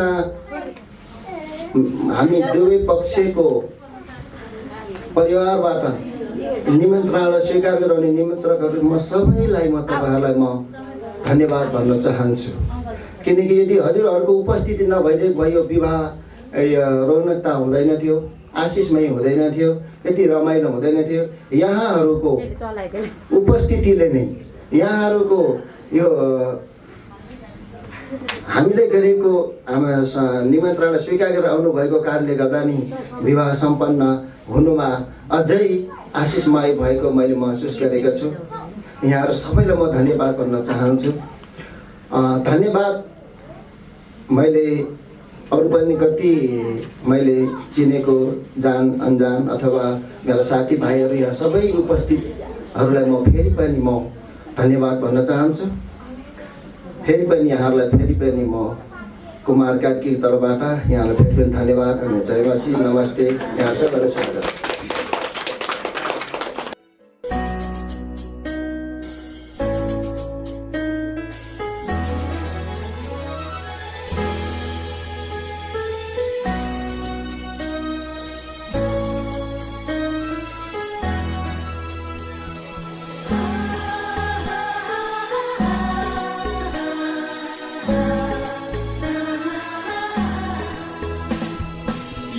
[SPEAKER 7] हामी दुवै पक्षको परिवारबाट निमन्त्रणालाई स्वीकार गराउने निमन्त्रकहरू म सबैलाई म तपाईँहरूलाई म धन्यवाद भन्न चाहन्छु। किनकि यदि हजुरहरूको उपस्थिति नभइदिएको भए यो विवाह रौनकता हुँदैन थियो, आशिषमय हुँदैन थियो, यति रमाइलो हुँदैन थियो। यहाँहरूको उपस्थितिले नै, यहाँहरूको यो हामीले गरेको निमन्त्रणालाई स्वीकार गरेर आउनुभएको कारणले गर्दा नि विवाह सम्पन्न हुनुमा अझै आशिषमय भएको मैले महसुस गरेको छु। यहाँहरू सबैलाई म धन्यवाद भन्न चाहन्छु। धन्यवाद मैले अरू पनि कति मैले चिनेको जान अनजान अथवा मेरा साथीभाइहरू यहाँ सबै उपस्थितहरूलाई म फेरि पनि म धन्यवाद भन्न चाहन्छु। फेरि पनि यहाँहरूलाई फेरि पनि म कुमार कार्कीको तर्फबाट यहाँलाई फेरि पनि धन्यवाद अनि जयमसी नमस्ते। यहाँ सबैलाई स्वागत।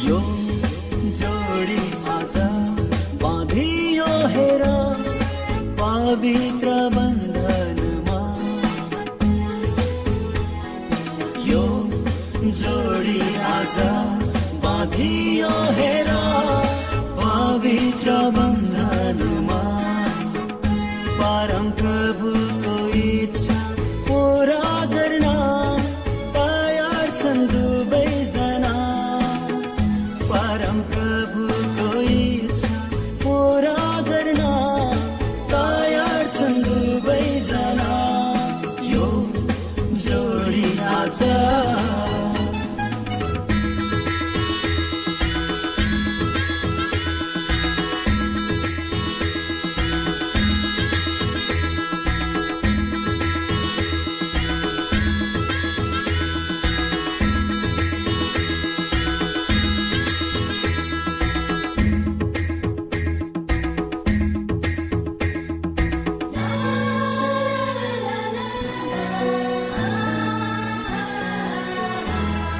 [SPEAKER 1] यो जोडी आज बाँधियो हेर पवित्र बन्धनमा। यो जोडी आज बाँधियो हेर पवित्र बन्धनमा। परम प्रभुको इच्छा पूरा गर्न तयार छन् दुवैजना। परम प्रभुको इच्छा पूरा गर्न तयार छन् दुवैजना। यो जोडी आज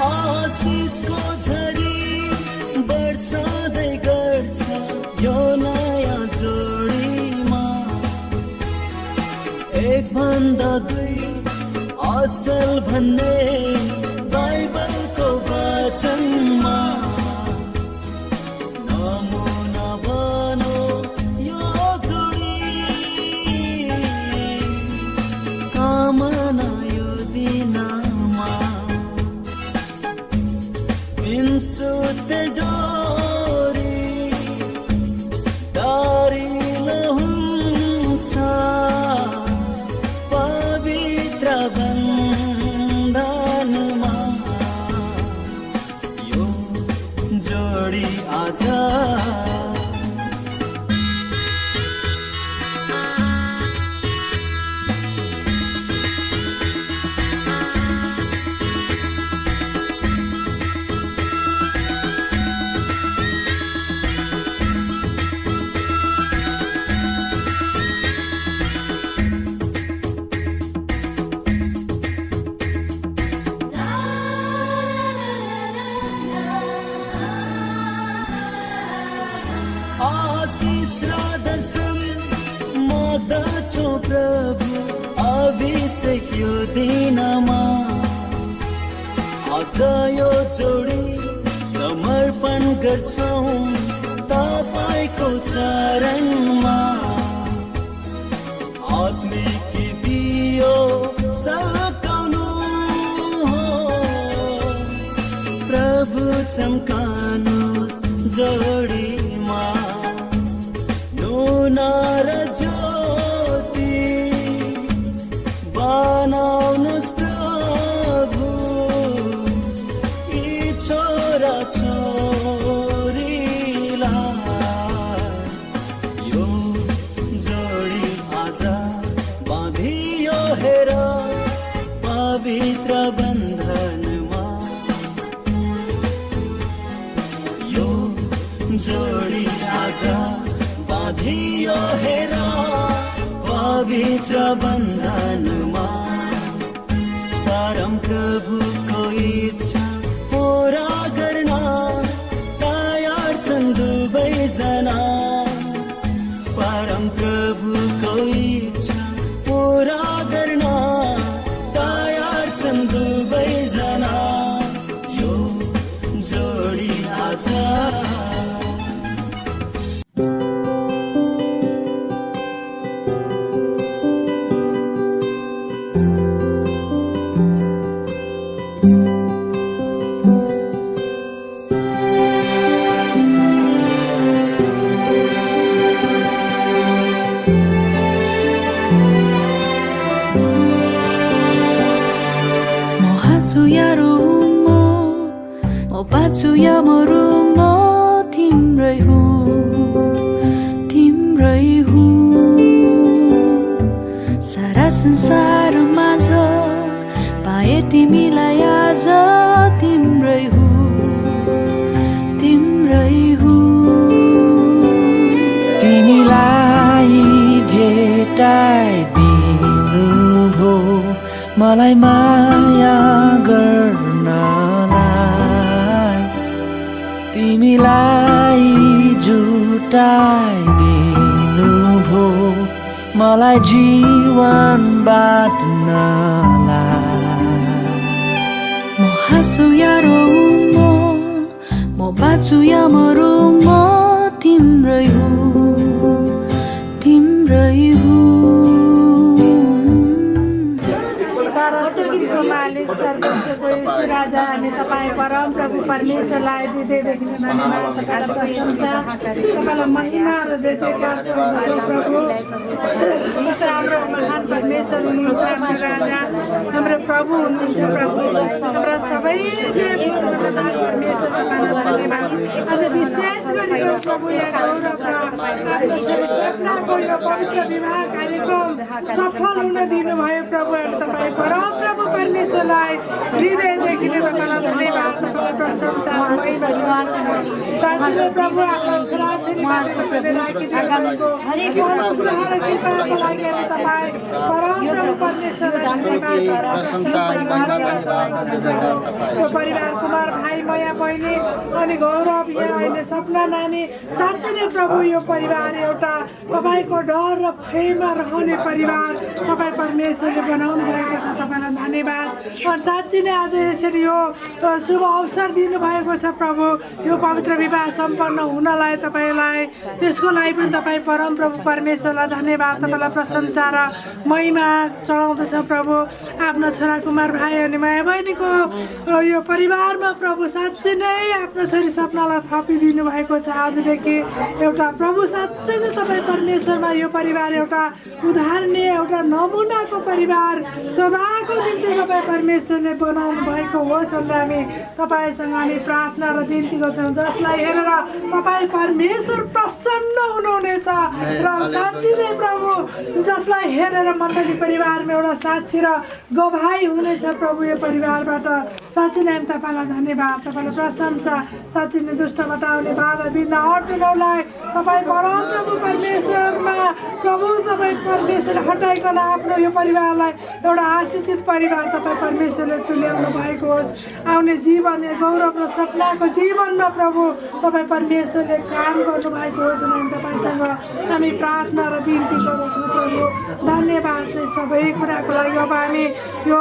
[SPEAKER 1] आशिषको झरी बर्सादै गर्छ यो नयाँ जोडीमा। एक भन्दा दुई असल भन्ने बाइबलको वचनमा। नमुना बनोस् यो जोडी, कामना यो दिनमा। सुते डोरी डारिलो हुन्छ पवित्र बन्धनमा। यो जोडी आज आशिष र दर्शन मदछु प्रभु अभिषेक यो दिनमा। आज यो जोडी समर्पण गर्छौं तपाईको चरणमा आत्मिक दियो सकाउनु हो प्रभु चम्कानुस् जोडीमा नुन र ज्योति बनाउनुस् प्रभु यी छोरा छोरीलाई यो जोडी आज बाँधियो हेर पवित्र बन्धनमा यो जोडी आज बाँधियो हेर पवित्र बन्धनमा परम प्रभुको इच्छा पूरा गर्न तयार छन् दुवैजना परम प्रभुको इच्छा पूरा गर्न तयार छन् दुवैजना यो जोडी आज
[SPEAKER 8] बाछु या मरु म तिम्रै हुँ सारा संसारमा छ पाए तिमीलाई आज तिम्रै हुँ
[SPEAKER 9] तिमीलाई भेटाइदिनु भो मलाई माया गर्नलाई तिमीलाई जुटाइदिनु भो मलाई जीवन बाँड्नलाई
[SPEAKER 8] म हाँसु या रोऊ म बाँचु या मरु म तिम्रै हुँ
[SPEAKER 10] सरस्वतीको मालिक सर्वोच्चको ईश्वर राजा हामी तपाईँ परम प्रभु परमेश्वरलाई हृदयदेखि धन्यवाद तथा प्रशंसा तपाईँलाई महिमा र जय जयकार गर्दछौँ प्रभु हाम्रो महान परमेश्वर हुनुहुन्छ हाम्रो राजा हाम्रो प्रभु हुनुहुन्छ प्रभु हाम्रा सबै महान परमेश्वर तपाईँलाई धन्यवाद आज विशेष गरी प्रभु यहाँ गौरव सपनाको यो पवित्र विवाह कार्यक्रम सफल हुन दिनुभयो प्रभु तपाईँ परम प्रभु परमेश्वरलाई हृदयदेखि तपाईँलाई धन्यवाद तपाईँलाई प्रशंसा साँच्चै प्रभु आफ्नो छोराछोरीमाथि तपाईँले राखिसक्नुभएको अनुग्रह र कृपाको लागि हामी तपाईँ परम प्रभु परमेश्वरलाई धन्यवाद परिवार कुमार भाइ माया बहिनी अनि गौरव यहाँ अहिले सपना नानी साँच्चै नै प्रभु यो परिवार एउटा तपाईँको डर र भयमा रहने परिवार तपाईँ परमेश्वरले बनाउनु भएको छ तपाईँलाई धन्यवाद अनि साँच्चै नै आज यसरी यो शुभ अवसर दिनुभएको छ प्रभु यो पवित्र विवाह सम्पन्न हुनलाई तपाईँलाई त्यसको लागि पनि तपाईँ परम प्रभु परमेश्वरलाई धन्यवाद तपाईँलाई प्रशंसा र महिमा चढाउँदछ प्रभु आफ्नो छोरा कुमार भाइ अनि माया बहिनीको यो परिवारमा प्रभु साँच्चै नै आफ्नो छोरी सपनालाई थपिदिनु भएको छ आजदेखि एउटा प्रभु साँच्चै नै तपाईँ परमेश्वरमा यो परिवार एउटा उदाहरणीय एउटा नमुनाको परिवार सदाको निम्ति तपाईँ परमेश्वरले बनाउनु भएको होस् भनेर हामी तपाईँसँग हामी प्रार्थना र बिन्ती गर्छौँ जसलाई हेरेर तपाईँ परमेश्वर प्रसन्न हुनुहुनेछ र साँच्चै नै प्रभु जसलाई हेरेर मण्डली परिवारमा एउटा साक्षी र गवाही हुनेछ प्रभु यो परिवारबाट साँच्चै नै हामी तपाईँलाई धन्यवाद तपाईँलाई प्रशंसा साँच्चै नै दुष्टबाट आउने बाधा बिघ्न अर्जुनहरूलाई तपाईँ परम प्रभु परमेश्वरमा प्रभु तपाईँ परमेश्वरले हटाइकन आफ्नो यो परिवारलाई एउटा आशिषित परिवार तपाईँ परमेश्वरले तुल्याउनु भएको होस् आउने जीवन गौरव र सपनाको जीवनमा प्रभु तपाईँ परमेश्वरले काम गर्नुभएको होस् अनि हामी तपाईँसँग हामी प्रार्थना र बिन्ती गर्दछौँ प्रभु धन्यवाद चाहिँ सबै कुराको लागि अब हामी यो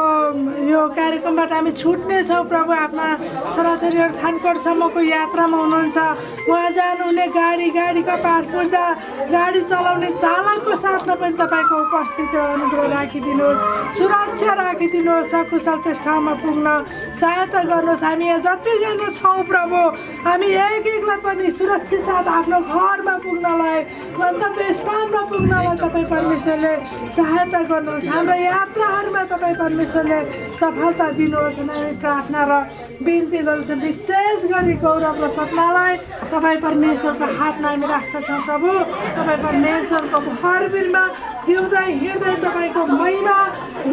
[SPEAKER 10] यो कार्यक्रमबाट हामी छुट्नेछौँ प्रभु। आफ्ना छोराछोरीहरू थानकोटसम्मको यात्रामा हुनुहुन्छ, उहाँ जानुहुने गाडीको पाठ पूजा गाडी चलाउने चालकको साथमा पनि तपाईँको उपस्थिति अनुग्रह राखिदिनुहोस्, सुरक्षा राखिदिनुहोस्, सकुशल त्यस ठाउँमा पुग्न सहायता गर्नुहोस्। हामी यहाँ जतिजना छौँ प्रभु, हामी एक एकलाई पनि सुरक्षित साथ आफ्नो घरमा पुग्नलाई, गन्तव्य स्थानमा पुग्नलाई तपाईँ परमेश्वरले सहायता गर्नुहोस्। हाम्रो यात्राहरूमा तपाईँ परमेश्वरले सफलता दिनुहोस्। हामी प्रार्थना र बिन्ती गर्छौँ, विशेष गरी गौरव र सपनालाई तपाईँ परमेश्वरको हातमा हामी राख्दछौँ प्रभु। तपाईँ परमेश्वरको घरबिरमा जिउँदै हिँड्दै तपाईँको महिमा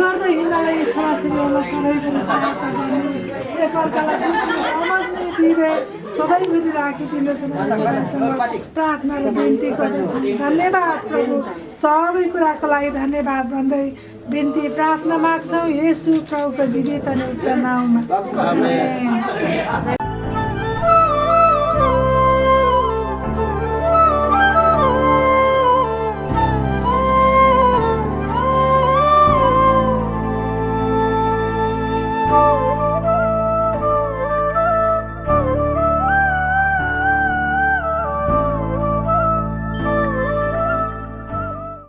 [SPEAKER 10] गर्दै हिँड्नलाई छोराछोरीहरूलाई सबैजना सहायता गर्नुहोस्। एकअर्कालाई समझ्ने दिँदै सधैँभरि राखिदिनुहोस्। तपाईँसँग प्रार्थना र बिन्ती गर्दछौँ। धन्यवाद प्रभु, सबै कुराको लागि धन्यवाद भन्दै बिन्ती प्रार्थना माग्छौँ येशू प्रभुको जीवित अनि उच्च नाममा। आमेन।